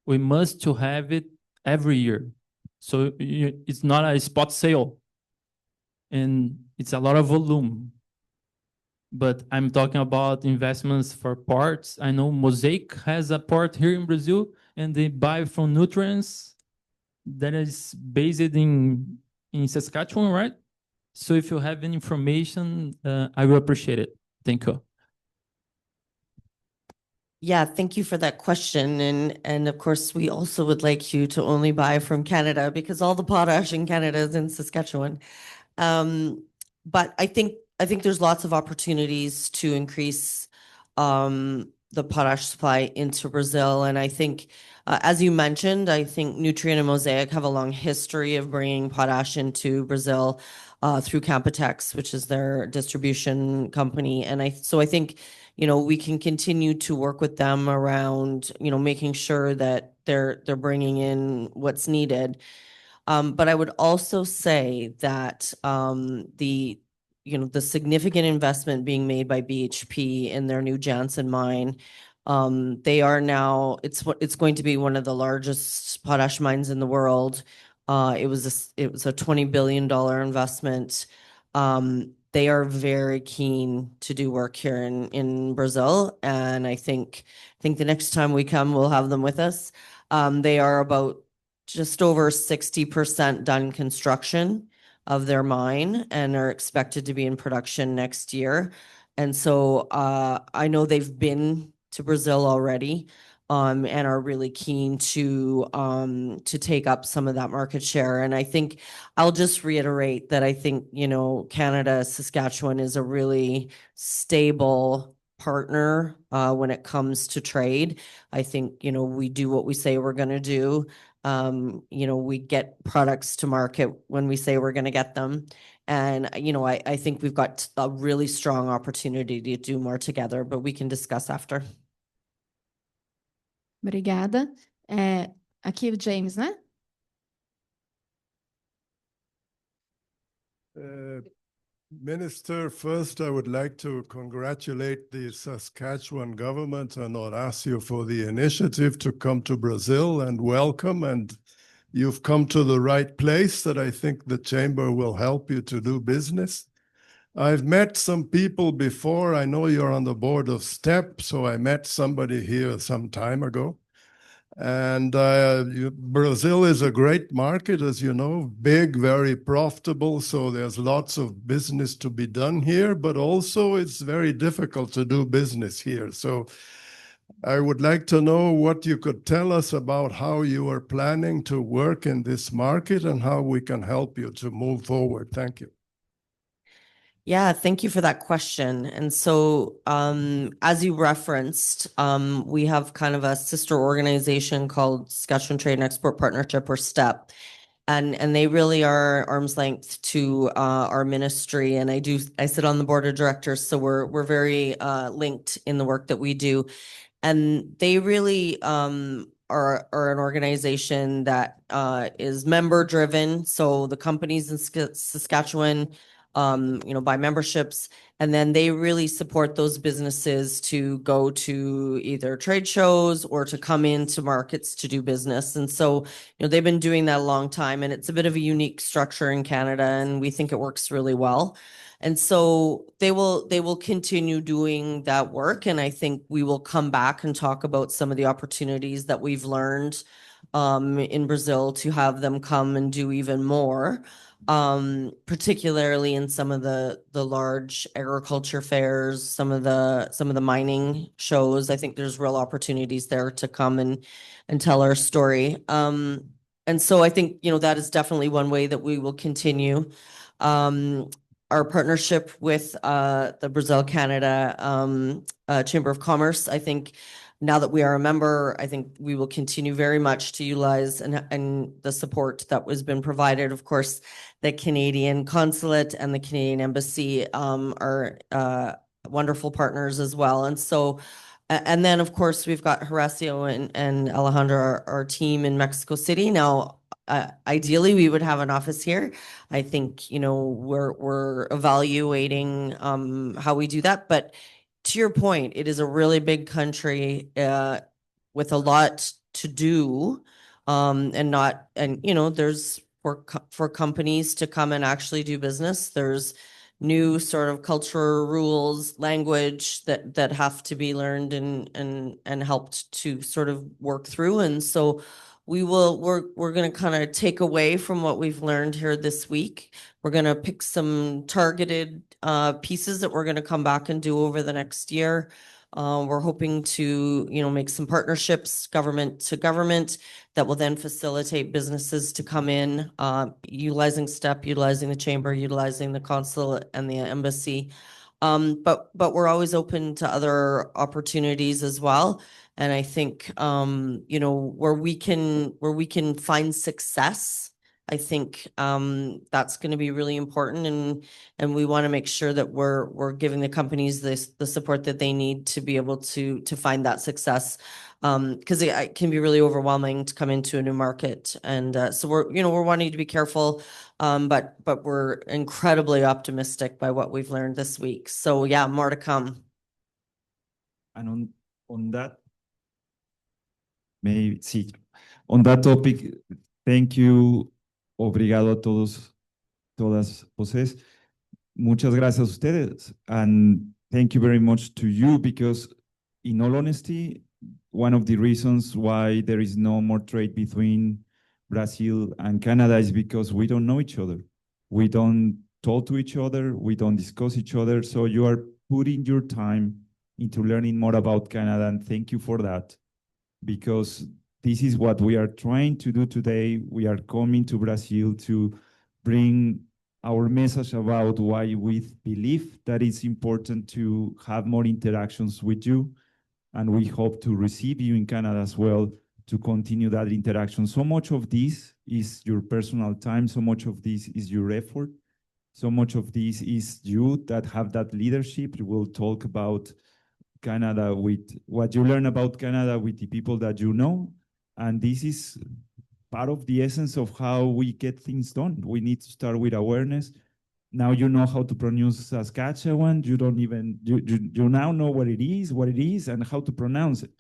We must to have it every year. So it's not a spot sale. And it's a lot of volume. But I'm talking about investments for ports. I know Mosaic has a port here in Brazil, and they buy from nutrients that is based in Saskatchewan, right? So if you have any information, I will appreciate it. Thank you. Yeah, thank you for that question. And of course, we also would like you to only buy from Canada because all the potash in Canada is in Saskatchewan. But I think there's lots of opportunities to increase the potash supply into Brazil. And I think, as you mentioned, I think Nutrien and Mosaic have a long history of bringing potash into Brazil through Campotex, which is their distribution company. And so I think, we can continue to work with them around, making sure that they're bringing in what's needed. But I would also say that the significant investment being made by BHP in their new Jansen mine, they are now, it's going to be one of the largest potash mines in the world. It was a $20 billion investment. They are very keen to do work here in Brazil, and I think the next time we come, we'll have them with us. They are about just over 60% done construction of their mine and are expected to be in production next year. And so I know they've been to Brazil already, and are really keen to take up some of that market share. And I think I'll just reiterate that I think, Canada, Saskatchewan is a really stable partner when it comes to trade. I think, we do what we say we're going to do. We get products to market when we say we're going to get them. And, I think we've got a really strong opportunity to do more together, but we can discuss after. Obrigada. Aqui o James, né? Minister, first I would like to congratulate the Saskatchewan government and Horacio for the initiative to come to Brazil, and welcome. And you've come to the right place that I think the chamber will help you to do business. I've met some people before. I know you're on the board of STEP, so I met somebody here some time ago. And Brazil is a great market, as you know, big, very profitable. So there's lots of business to be done here, but also it's very difficult to do business here. So I would like to know what you could tell us about how you are planning to work in this market and how we can help you to move forward. Thank you. Yeah, thank you for that question. And so, as you referenced, we have kind of a sister organization called Saskatchewan Trade and Export Partnership, or STEP. And they really are arm's length to our ministry. And I sit on the board of directors, so we're very linked in the work that we do. And they really are an organization that is member driven. So the companies in Saskatchewan, buy memberships, and then they really support those businesses to go to either trade shows or to come into markets to do business. And so, they've been doing that a long time, and it's a bit of a unique structure in Canada, and we think it works really well. And so they will continue doing that work. And I think we will come back and talk about some of the opportunities that we've learned in Brazil to have them come and do even more. Particularly in some of the large agriculture fairs, some of the mining shows. I think there's real opportunities there to come and tell our story. And so I think, that is definitely one way that we will continue. Our partnership with the Brazil-Canada Chamber of Commerce, I think now that we are a member, I think we will continue very much to utilize and the support that has been provided. Of course, the Canadian Consulate and the Canadian Embassy are wonderful partners as well. And so, and then of course, we've got Horacio and Alejandro, our team in Mexico City. Now, ideally, we would have an office here. I think, we're evaluating how we do that. But to your point, it is a really big country with a lot to do, and there's for companies to come and actually do business. There's new sort of culture, rules, language that have to be learned and helped to sort of work through. And so we're going to kind of take away from what we've learned here this week. We're going to pick some targeted pieces that we're going to come back and do over the next year. We're hoping to, make some partnerships, government to government, that will then facilitate businesses to come in, utilizing STEP, utilizing the chamber, utilizing the consulate and the embassy. But we're always open to other opportunities as well. And I think, where we can find success, I think that's going to be really important, and we want to make sure that we're giving the companies the support that they need to be able to find that success, because it can be really overwhelming to come into a new market, and so we're wanting to be careful, but we're incredibly optimistic by what we've learned this week. So yeah, more to come. And on that, on that topic, thank you. Obrigado a todos, todas voces. Muchas gracias a ustedes. And thank you very much to you, because in all honesty, one of the reasons why there is no more trade between Brazil and Canada is because we don't know each other. We don't talk to each other. We don't discuss each other. So you are putting your time into learning more about Canada, and thank you for that, because this is what we are trying to do today. We are coming to Brazil to bring our message about why we believe that it's important to have more interactions with you. And we hope to receive you in Canada as well, to continue that interaction. So much of this is your personal time. So much of this is your effort. So much of this is you that have that leadership. You will talk about Canada with what you learn about Canada with the people that you know. And this is part of the essence of how we get things done. We need to start with awareness. Now you know how to pronounce Saskatchewan. You don't even, you now know what it is, and how to pronounce it.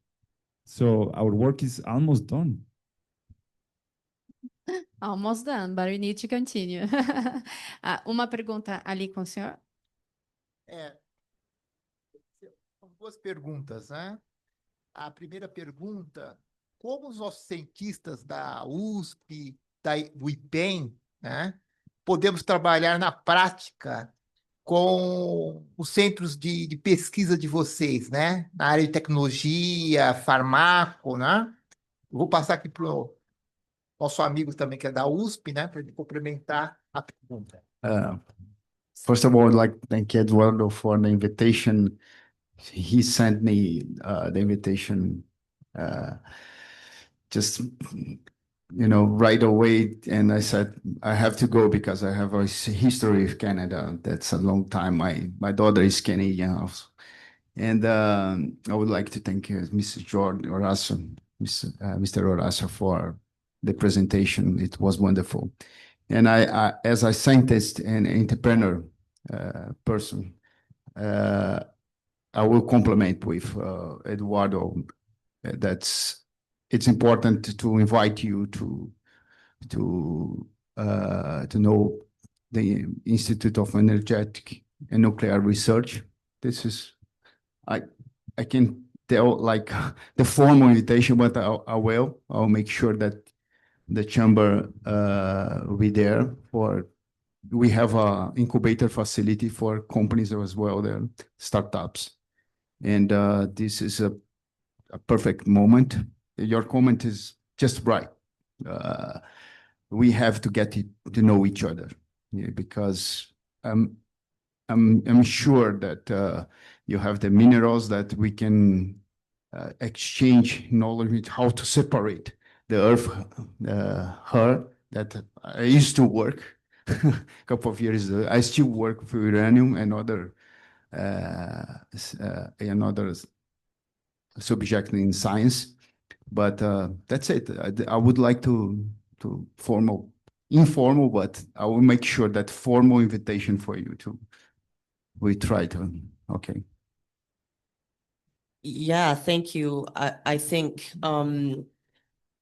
So our work is almost done. Almost done, but we need to continue. Uma pergunta ali com o senhor. Duas perguntas, né? A primeira pergunta: como os nossos cientistas da USP, do IPEM, né, podemos trabalhar na prática com os centros de pesquisa de vocês, né, na área de tecnologia, farmaco, né? Eu vou passar aqui para o nosso amigo também, que é da USP, né, para ele complementar a pergunta. First of all, I'd like to thank Eduardo for the invitation. He sent me the invitation just right away, and I said I have to go because I have a history of Canada. That's a long time. My daughter is Canadian also. And I would like to thank Mr. Jodi Horacio, Mr. Horacio, for the presentation. It was wonderful. And I as a scientist and entrepreneur person, I will complement with Eduardo. It's important to invite you to know the Institute of Energetic and Nuclear Research. This is, I can tell like the formal invitation, but I'll make sure that the chamber will be there. We have an incubator facility for companies as well, there startups, and this is a perfect moment. Your comment is just right. We have to get to know each other, because I'm sure that you have the minerals that we can exchange knowledge with how to separate the earth, her that I used to work a couple of years ago. I still work for uranium and other subject in science, but that's it. I would like to informal, but I will make sure that formal invitation for you too. We try to, okay. Yeah, thank you. I think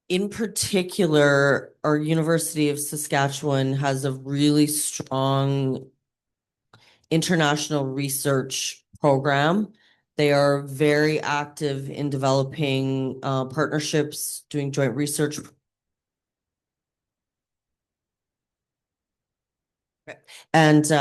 in particular, our University of Saskatchewan has a really strong international research program. They are very active in developing partnerships, doing joint research. And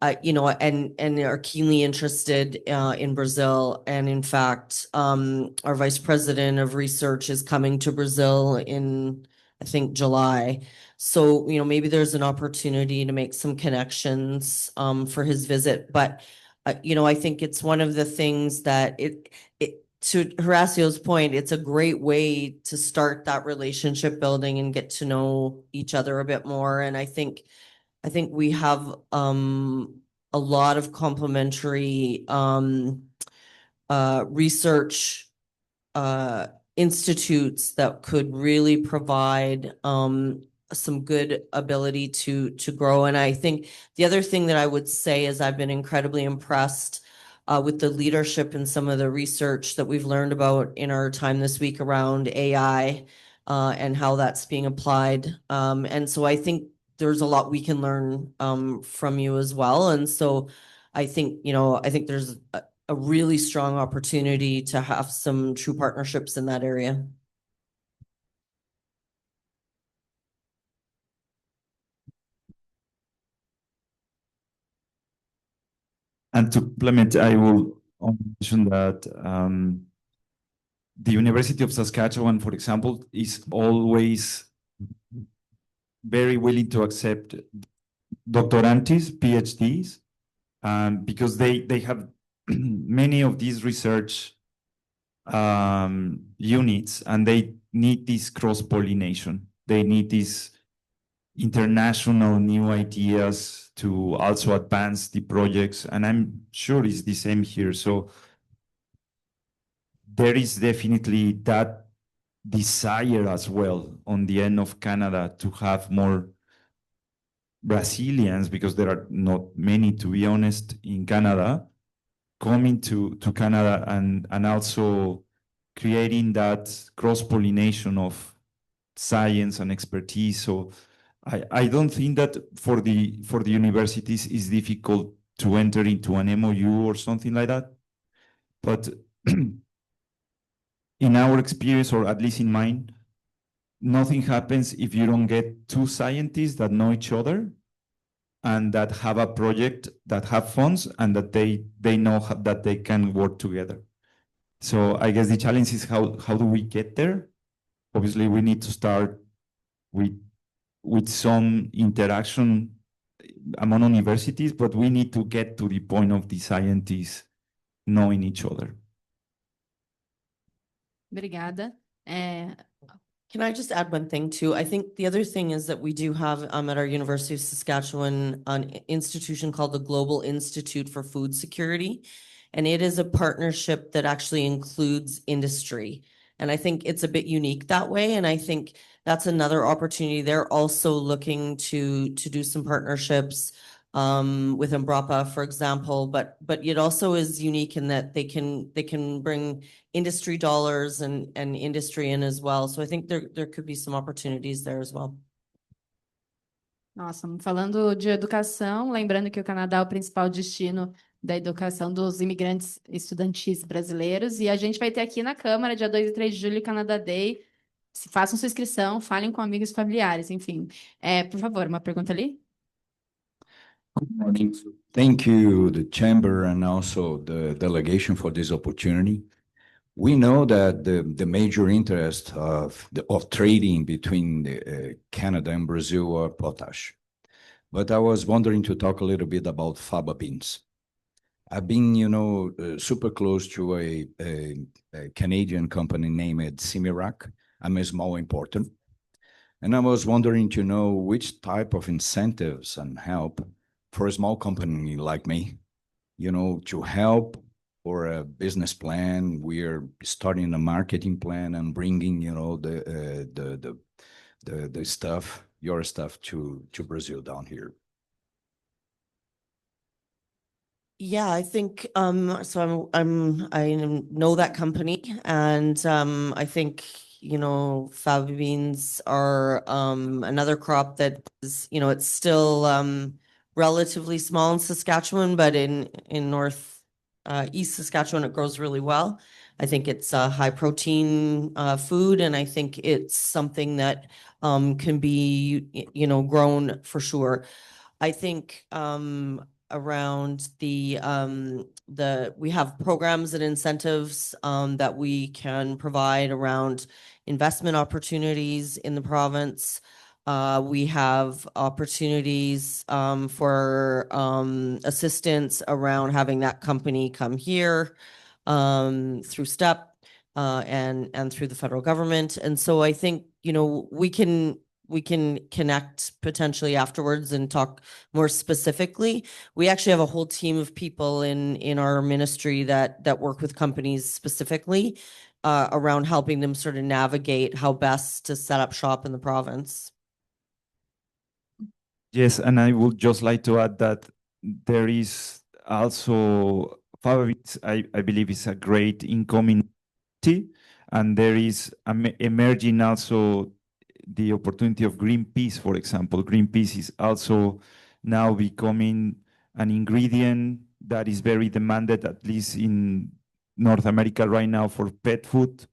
and are keenly interested in Brazil. And in fact, our vice president of research is coming to Brazil in, I think, July. So, maybe there's an opportunity to make some connections for his visit. But, I think it's one of the things that to Horacio's point, it's a great way to start that relationship building and get to know each other a bit more. And I think we have a lot of complementary research institutes that could really provide some good ability to grow. And I think the other thing that I would say is I've been incredibly impressed with the leadership and some of the research that we've learned about in our time this week around AI and how that's being applied. And so I think there's a lot we can learn from you as well. And so I think there's a really strong opportunity to have some true partnerships in that area. And to implement, I will mention that the University of Saskatchewan, for example, is always very willing to accept doctorantes, PhDs, because they have many of these research units, and they need this cross-pollination. They need these international new ideas to also advance the projects, and I'm sure it's the same here. So there is definitely that desire as well on the end of Canada to have more Brazilians, because there are not many, to be honest, in Canada, coming to Canada and also creating that cross-pollination of science and expertise. So I don't think that for the universities it's difficult to enter into an MOU or something like that. But in our experience, or at least in mine, nothing happens if you don't get two scientists that know each other and that have a project, that have funds, and that they know that they can work together. So I guess the challenge is how do we get there? Obviously, we need to start with some interaction among universities, but we need to get to the point of the scientists knowing each other. Obrigada. Can I just add one thing too? I think the other thing is that we do have at our University of Saskatchewan an institution called the Global Institute for Food Security. And it is a partnership that actually includes industry. And I think it's a bit unique that way. And I think that's another opportunity. They're also looking to do some partnerships with Embrapa, for example, but it also is unique in that they can bring industry dollars and industry in as well. So I think there could be some opportunities there as well. Nossa, falando de educação, lembrando que o Canadá é o principal destino da educação dos imigrantes estudantis brasileiros, e a gente vai ter aqui na Câmara, dia 2 e 3 de julho, Canada Day. Façam sua inscrição, falem com amigos e familiares, enfim. Por favor, uma pergunta ali? Good morning. Thank you, the Chamber, and also the delegation for this opportunity. We know that the major interest of trading between Canada and Brazil are potash. But I was wondering to talk a little bit about faba beans. I've been, super close to a Canadian company named Simirac. I'm a small importer. And I was wondering to know which type of incentives and help for a small company like me, to help for a business plan. We're starting a marketing plan and bringing, the stuff, your stuff to Brazil down here. Yeah, I think so. I know that company, and I think faba beans are another crop that is, it's still relatively small in Saskatchewan, but in East Saskatchewan, it grows really well. I think it's a high protein food, and I think it's something that can be, grown for sure. I think around we have programs and incentives that we can provide around investment opportunities in the province. We have opportunities for assistance around having that company come here through STEP and through the federal government. And so I think, we can connect potentially afterwards and talk more specifically. We actually have a whole team of people in our ministry that work with companies specifically around helping them sort of navigate how best to set up shop in the province. Yes, and I would just like to add that there is also, I believe, is a great incoming, and there is emerging also the opportunity of green peas, for example. Green peas is also now becoming an ingredient that is very demanded, at least in North America right now, for pet food.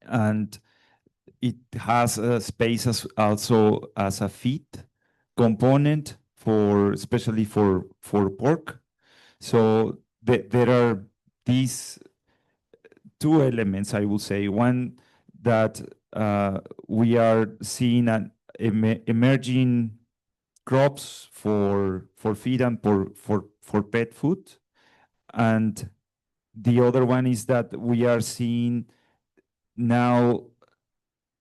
And it has a space also as a feed component especially for pork. So there are these two elements, I would say. One, that we are seeing an emerging crops for feed and for pet food. And the other one is that we are seeing now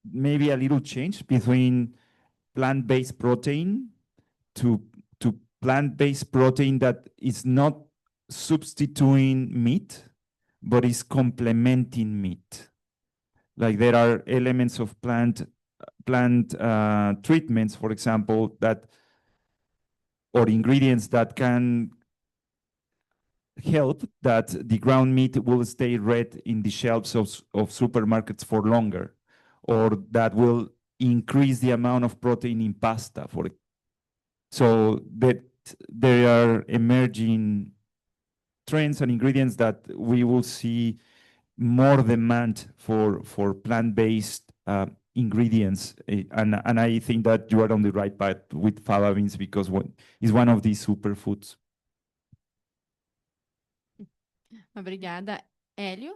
maybe a little change between plant-based protein to plant-based protein that is not substituting meat, but is complementing meat. Like there are elements of plant treatments, for example, or ingredients that can help that the ground meat will stay red in the shelves of supermarkets for longer, or that will increase the amount of protein in pasta. So that there are emerging trends and ingredients that we will see more demand for plant-based ingredients. And I think that you are on the right path with fava beans because it's one of these superfoods. Obrigada. Hélio?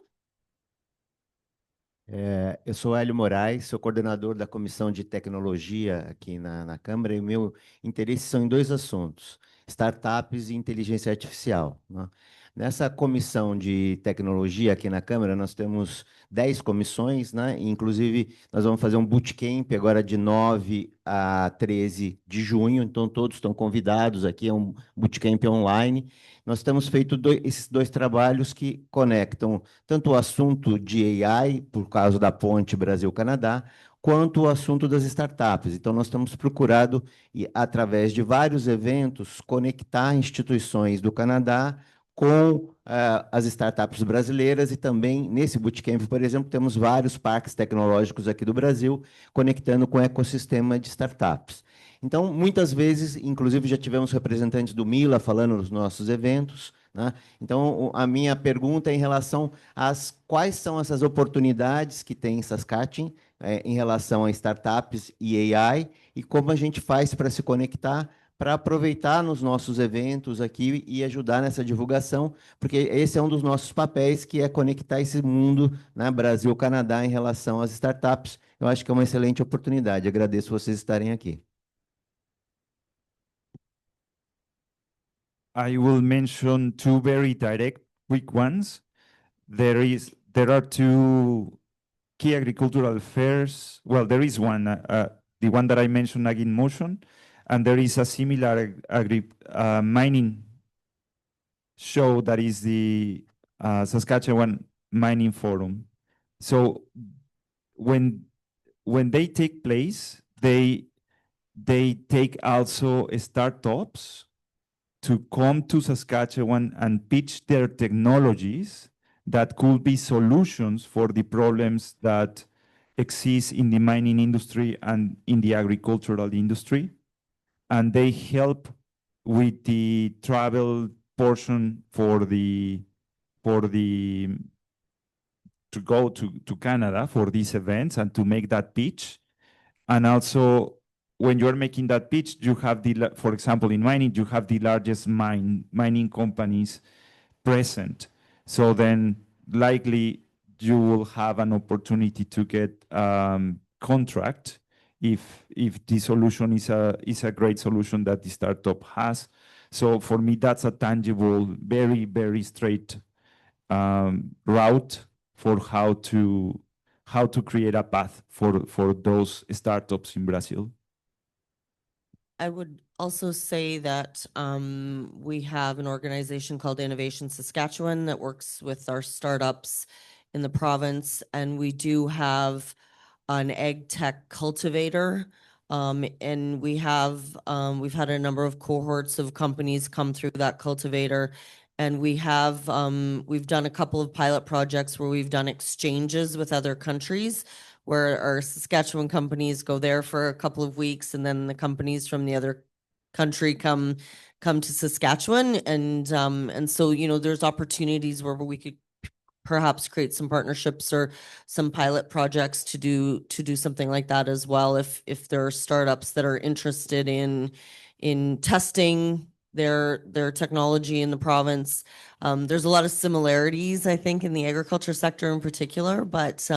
Eu sou Hélio Moraes, sou coordenador da Comissão de Tecnologia aqui na Câmara, e o meu interesse são em dois assuntos: startups e inteligência artificial, né? Nessa comissão de tecnologia aqui na Câmara, nós temos 10 comissões, né? Inclusive, nós vamos fazer um bootcamp agora de 9 a 13 de junho, então todos estão convidados aqui, é um bootcamp online. Nós temos feito esses dois trabalhos que conectam tanto o assunto de AI, por causa da ponte Brasil-Canadá, quanto o assunto das startups. Então, nós temos procurado, através de vários eventos, conectar instituições do Canadá com as startups brasileiras, e também, nesse bootcamp, por exemplo, temos vários parques tecnológicos aqui do Brasil, conectando com o ecossistema de startups. Então, muitas vezes, inclusive, já tivemos representantes do Mila falando nos nossos eventos, né? Então, a minha pergunta é em relação às quais são essas oportunidades que tem em Saskatchewan em relação a startups e AI, e como a gente faz para se conectar, para aproveitar nos nossos eventos aqui e ajudar nessa divulgação, porque esse é um dos nossos papéis, que é conectar esse mundo, né, Brasil-Canadá, em relação às startups. Eu acho que é uma excelente oportunidade. Agradeço vocês estarem aqui. I will mention two very direct, quick ones. There are two key agricultural fairs. Well, there is one, the one that I mentioned, Ag in Motion, and there is a similar mining show that is the Saskatchewan Mining Forum. So when they take place, they take also startups to come to Saskatchewan and pitch their technologies that could be solutions for the problems that exist in the mining industry and in the agricultural industry. And they help with the travel portion for the to go to Canada for these events and to make that pitch. And also, when you're making that pitch, you have for example, in mining, you have the largest mining companies present. So then likely you will have an opportunity to get contract if the solution is a great solution that the startup has. So for me, that's a tangible, very, very straight route for how to create a path for those startups in Brazil. I would also say that we have an organization called Innovation Saskatchewan that works with our startups in the province, and we do have an ag tech cultivator. And we've had a number of cohorts of companies come through that cultivator. And we've done a couple of pilot projects where we've done exchanges with other countries, where our Saskatchewan companies go there for a couple of weeks, and then the companies from the other country come to Saskatchewan. And so, you know, there's opportunities where we could perhaps create some partnerships or some pilot projects to do something like that as well, if there are startups that are interested in testing their technology in the province. There's a lot of similarities, I think, in the agriculture sector in particular, but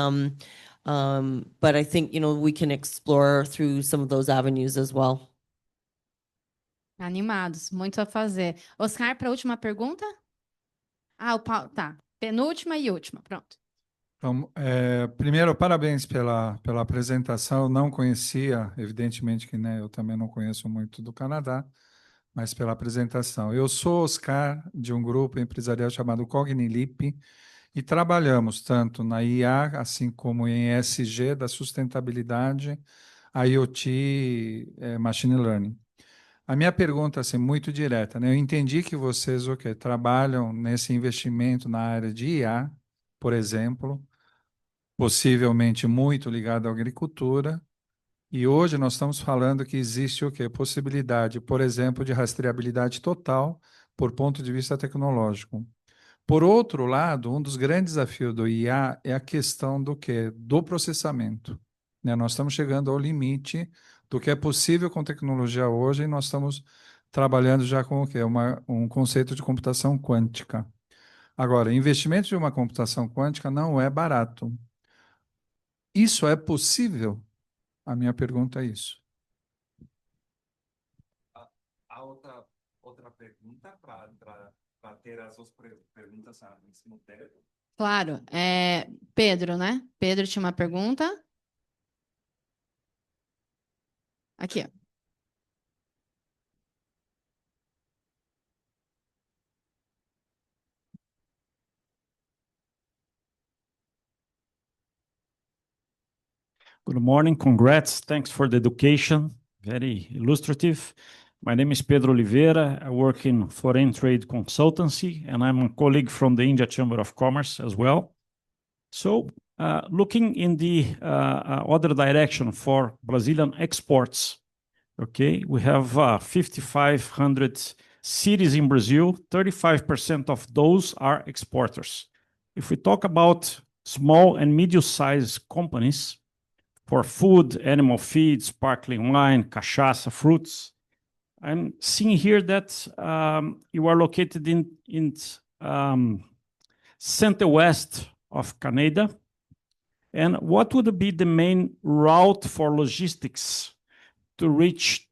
I think, you know, we can explore through some of those avenues as well. Animados, muito a fazer. Oscar, para a última pergunta? O Paulo, tá. Penúltima e última, pronto. Então, primeiro, parabéns pela apresentação. Não conhecia, evidentemente que, né, eu também não conheço muito do Canadá, mas pela apresentação. Eu sou Oscar, de um grupo empresarial chamado Cognilip, e trabalhamos tanto na IA, assim como em ESG, da sustentabilidade, IoT, Machine Learning. A minha pergunta, assim, muito direta, né? Eu entendi que vocês, trabalham nesse investimento na área de IA, por exemplo, possivelmente muito ligado à agricultura, e hoje nós estamos falando que existe possibilidade, por exemplo, de rastreabilidade total por ponto de vista tecnológico. Por outro lado, um dos grandes desafios do IA é a questão do processamento, né? Nós estamos chegando ao limite do que é possível com tecnologia hoje, e nós estamos trabalhando já com um conceito de computação quântica. Agora, investimento de uma computação quântica não é barato. Isso é possível? A minha pergunta é isso. A outra pergunta para ter as duas perguntas ao mesmo tempo. Claro, Pedro, né? Pedro tinha uma pergunta. Aqui, ó. Good morning, congrats, thanks for the education, very illustrative. My name is Pedro Oliveira, I work in Foreign Trade Consultancy, and I'm a colleague from the India Chamber of Commerce as well. So, looking in the other direction for Brazilian exports, okay, we have 5,500 cities in Brazil, 35% of those are exporters. If we talk about small and medium-sized companies, for food, animal feed, sparkling wine, cachaça, fruits. I'm seeing here that you are located in center-west of Canada. And what would be the main route for logistics to reach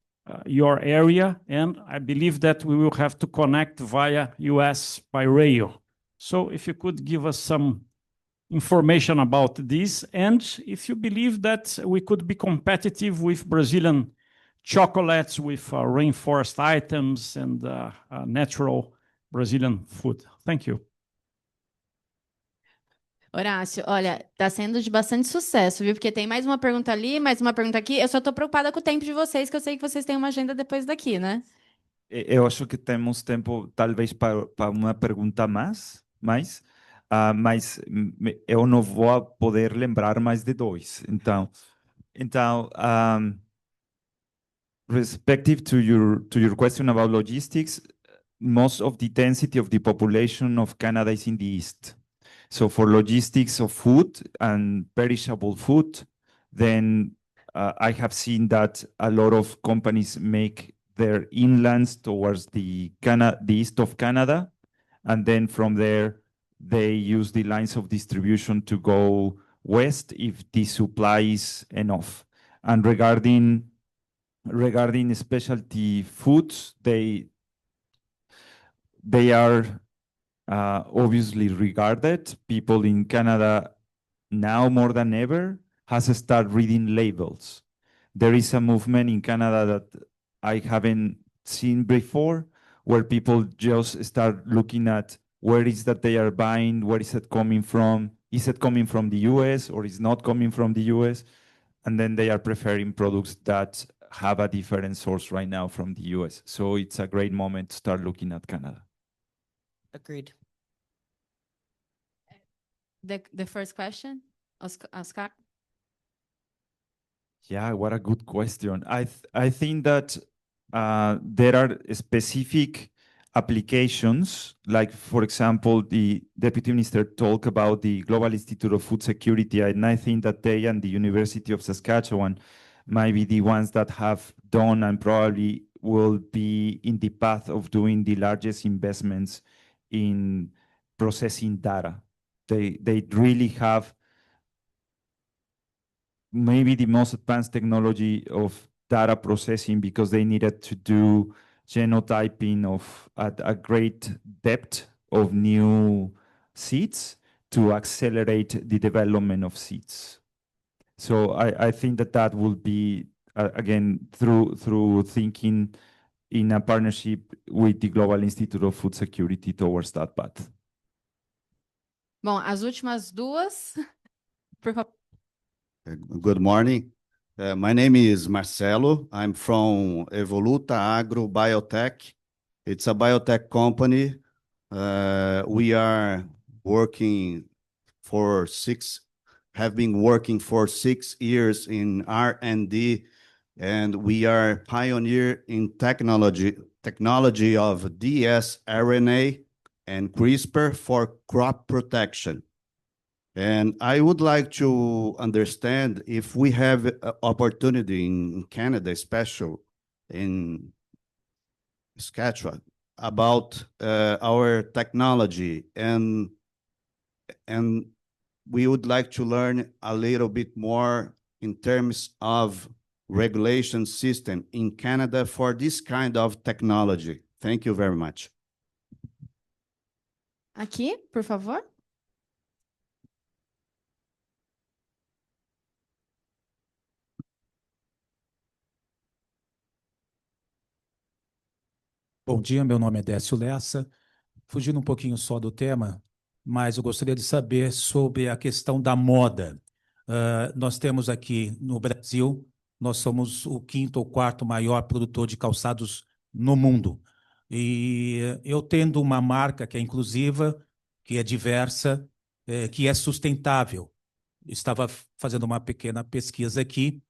your area? And I believe that we will have to connect via US by rail. So if you could give us some information about this, and if you believe that we could be competitive with Brazilian chocolates, with rainforest items and natural Brazilian food. Thank you. Horácio, olha, tá sendo de bastante sucesso, viu? Porque tem mais uma pergunta ali, mais uma pergunta aqui. Eu só tô preocupada com o tempo de vocês, que eu sei que vocês têm uma agenda depois daqui, né? Eu acho que temos tempo, talvez, para uma pergunta mais, mas eu não vou poder lembrar mais de dois. Então respective to your question about logistics, most of the density of the population of Canada is in the east. So for logistics of food and perishable food, then I have seen that a lot of companies make their inlands towards the east of Canada, and then from there they use the lines of distribution to go west if the supply is enough. And regarding specialty foods, they are obviously regarded. People in Canada now more than ever has started reading labels. There is a movement in Canada that I haven't seen before, where people just start looking at where is that they are buying, where is it coming from? Is it coming from the US or is not coming from the US? And then they are preferring products that have a different source right now from the US. So it's a great moment to start looking at Canada. Agreed. The first question, Oscar? Yeah, what a good question. I think that there are specific applications, like, for example, the Deputy Minister talked about the Global Institute of Food Security, and I think that they and the University of Saskatchewan might be the ones that have done and probably will be in the path of doing the largest investments in processing data. They really have maybe the most advanced technology of data processing, because they needed to do genotyping of at a great depth of new seeds to accelerate the development of seeds. So I think that will be, again, through thinking in a partnership with the Global Institute of Food Security towards that path. Bom, as últimas duas, por favor. Good morning. My name is Marcelo. I'm from Evoluta Agro Biotech. It's a biotech company. We are working have been working for 6 years in R&D, and we are pioneer in technology of dsRNA and CRISPR for crop protection. And I would like to understand if we have opportunity in Canada, especially in Saskatchewan, about our technology, and we would like to learn a little bit more in terms of regulation system in Canada for this kind of technology. Thank you very much. Aqui, por favor. Bom dia, meu nome é Décio Lessa. Fugindo um pouquinho só do tema, mas eu gostaria de saber sobre a questão da moda. Nós temos aqui no Brasil, nós somos o 5º ou 4º maior produtor de calçados no mundo. E eu tendo uma marca que é inclusiva, que é diversa, que é sustentável. Estava fazendo uma pequena pesquisa aqui.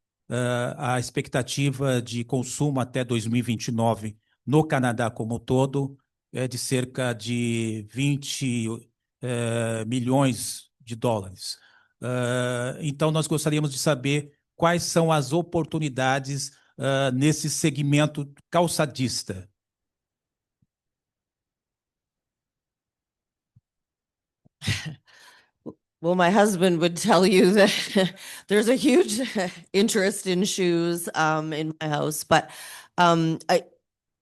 A expectativa de consumo até 2029 no Canadá como um todo é de cerca de 20 milhões de dólares. Então, nós gostaríamos de saber quais são as oportunidades nesse segmento calçadista. Well, my husband would tell you that there's a huge interest in shoes in my house. But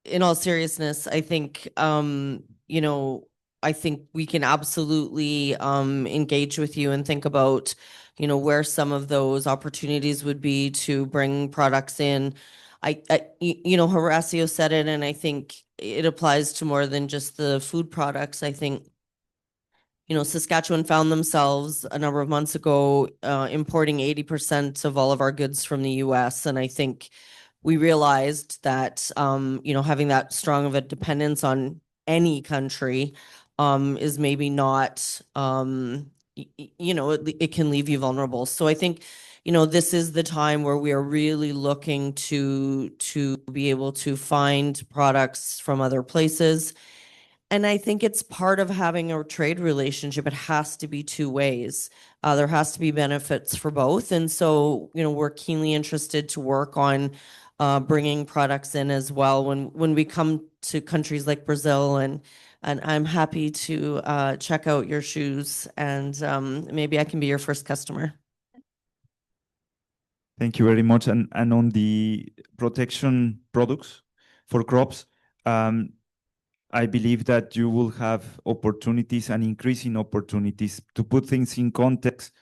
in all seriousness, I think, I think we can absolutely engage with you and think about, where some of those opportunities would be to bring products in. Horacio said it, and I think it applies to more than just the food products. I think, Saskatchewan found themselves a number of months ago importing 80% of all of our goods from the US. And I think we realized that, having that strong of a dependence on any country is maybe not, it can leave you vulnerable. So I think, this is the time where we are really looking to be able to find products from other places. And I think it's part of having a trade relationship. It has to be two ways. There has to be benefits for both. And so, we're keenly interested to work on bringing products in as well when we come to countries like Brazil. And I'm happy to check out your shoes, and maybe I can be your first customer. Thank you very much. And on the protection products for crops, I believe that you will have opportunities and increasing opportunities. To put things in context,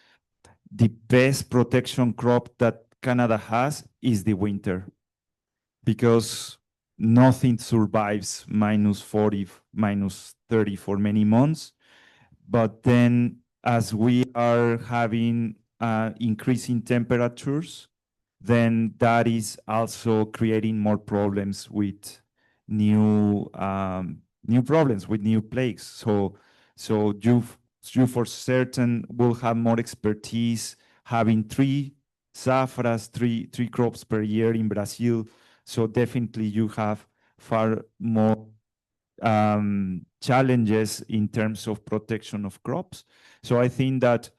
the best protection crop that Canada has is the winter, because nothing survives -40, -30 for many months. But then as we are having increasing temperatures, then that is also creating more problems with new problems, with new plagues. So you for certain will have more expertise having three safras, three crops per year in Brazil. So definitely you have far more challenges in terms of protection of crops. So I think that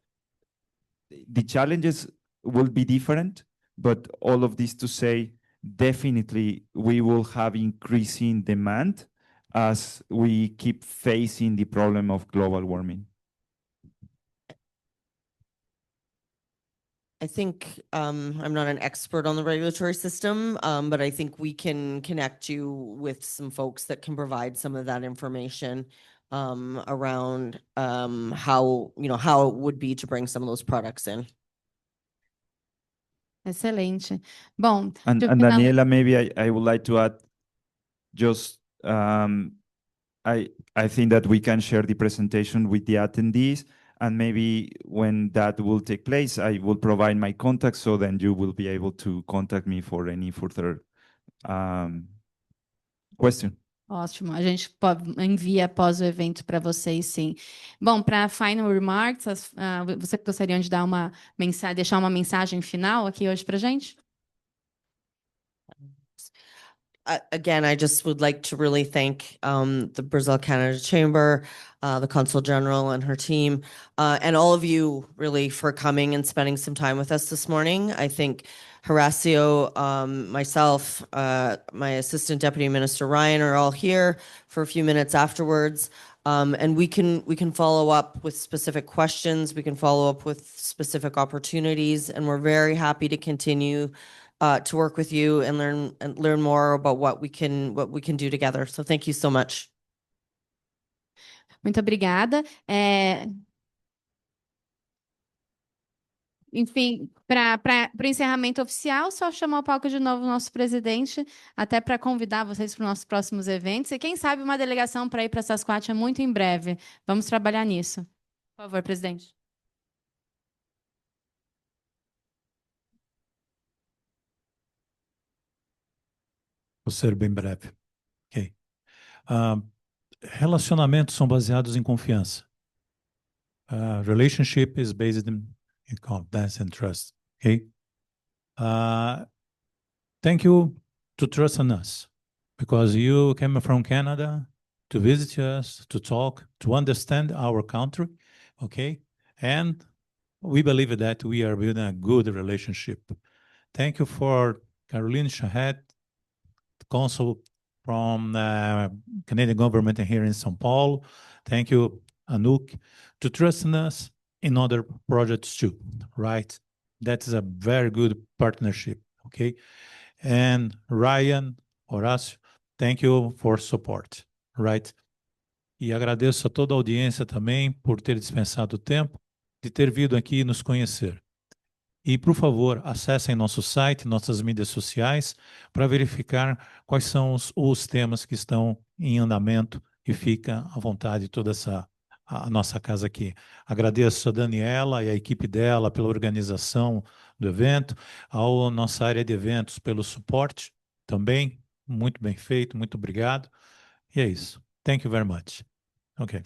the challenges will be different, but all of this to say, definitely we will have increasing demand as we keep facing the problem of global warming. I think I'm not an expert on the regulatory system, but I think we can connect you with some folks that can provide some of that information around how it would be to bring some of those products in. Excelente. Bom, And Daniela, maybe I would like to add just I think that we can share the presentation with the attendees, and maybe when that will take place, I will provide my contact, so then you will be able to contact me for any further question. Ótimo, a gente envia após o evento para vocês, sim. Bom, para final remarks, você gostaria de dar uma mensagem, deixar uma mensagem final aqui hoje para a gente? Again, I just would like to really thank the Brazil-Canada Chamber, the Consul General and her team, and all of you really for coming and spending some time with us this morning. I think Horacio, myself, my Assistant Deputy Minister Ryan are all here for a few minutes afterwards. And we can follow up with specific questions. We can follow up with specific opportunities, and we're very happy to continue to work with you and learn more about what we can do together. So thank you so much. Muito obrigada. Enfim, para o encerramento oficial, só chamar ao palco de novo o nosso presidente, até para convidar vocês para os nossos próximos eventos. E quem sabe uma delegação para ir para Saskatchewan muito em breve. Vamos trabalhar nisso. Por favor, presidente. Vou ser bem breve. Ok. Relacionamentos são baseados em confiança. Relationship is based in confidence and trust. Okay. Thank you to trust in us, because you came from Canada to visit us, to talk, to understand our country. Okay. And we believe that we are building a good relationship. Thank you for Caroline Shahed, Consul from Canadian government here in São Paulo. Thank you, Anouk, to trust in us in other projects too, right? That is a very good partnership, okay? And Ryan, Horácio, thank you for support, right? E agradeço a toda a audiência também por ter dispensado o tempo de ter vindo aqui nos conhecer. E, por favor, acessem nosso site, nossas mídias sociais, para verificar quais são os temas que estão em andamento, e fica à vontade toda a nossa casa aqui. Agradeço a Daniela e a equipe dela pela organização do evento, a nossa área de eventos pelo suporte também, muito bem feito, muito obrigado. E é isso. Thank you very much. Okay.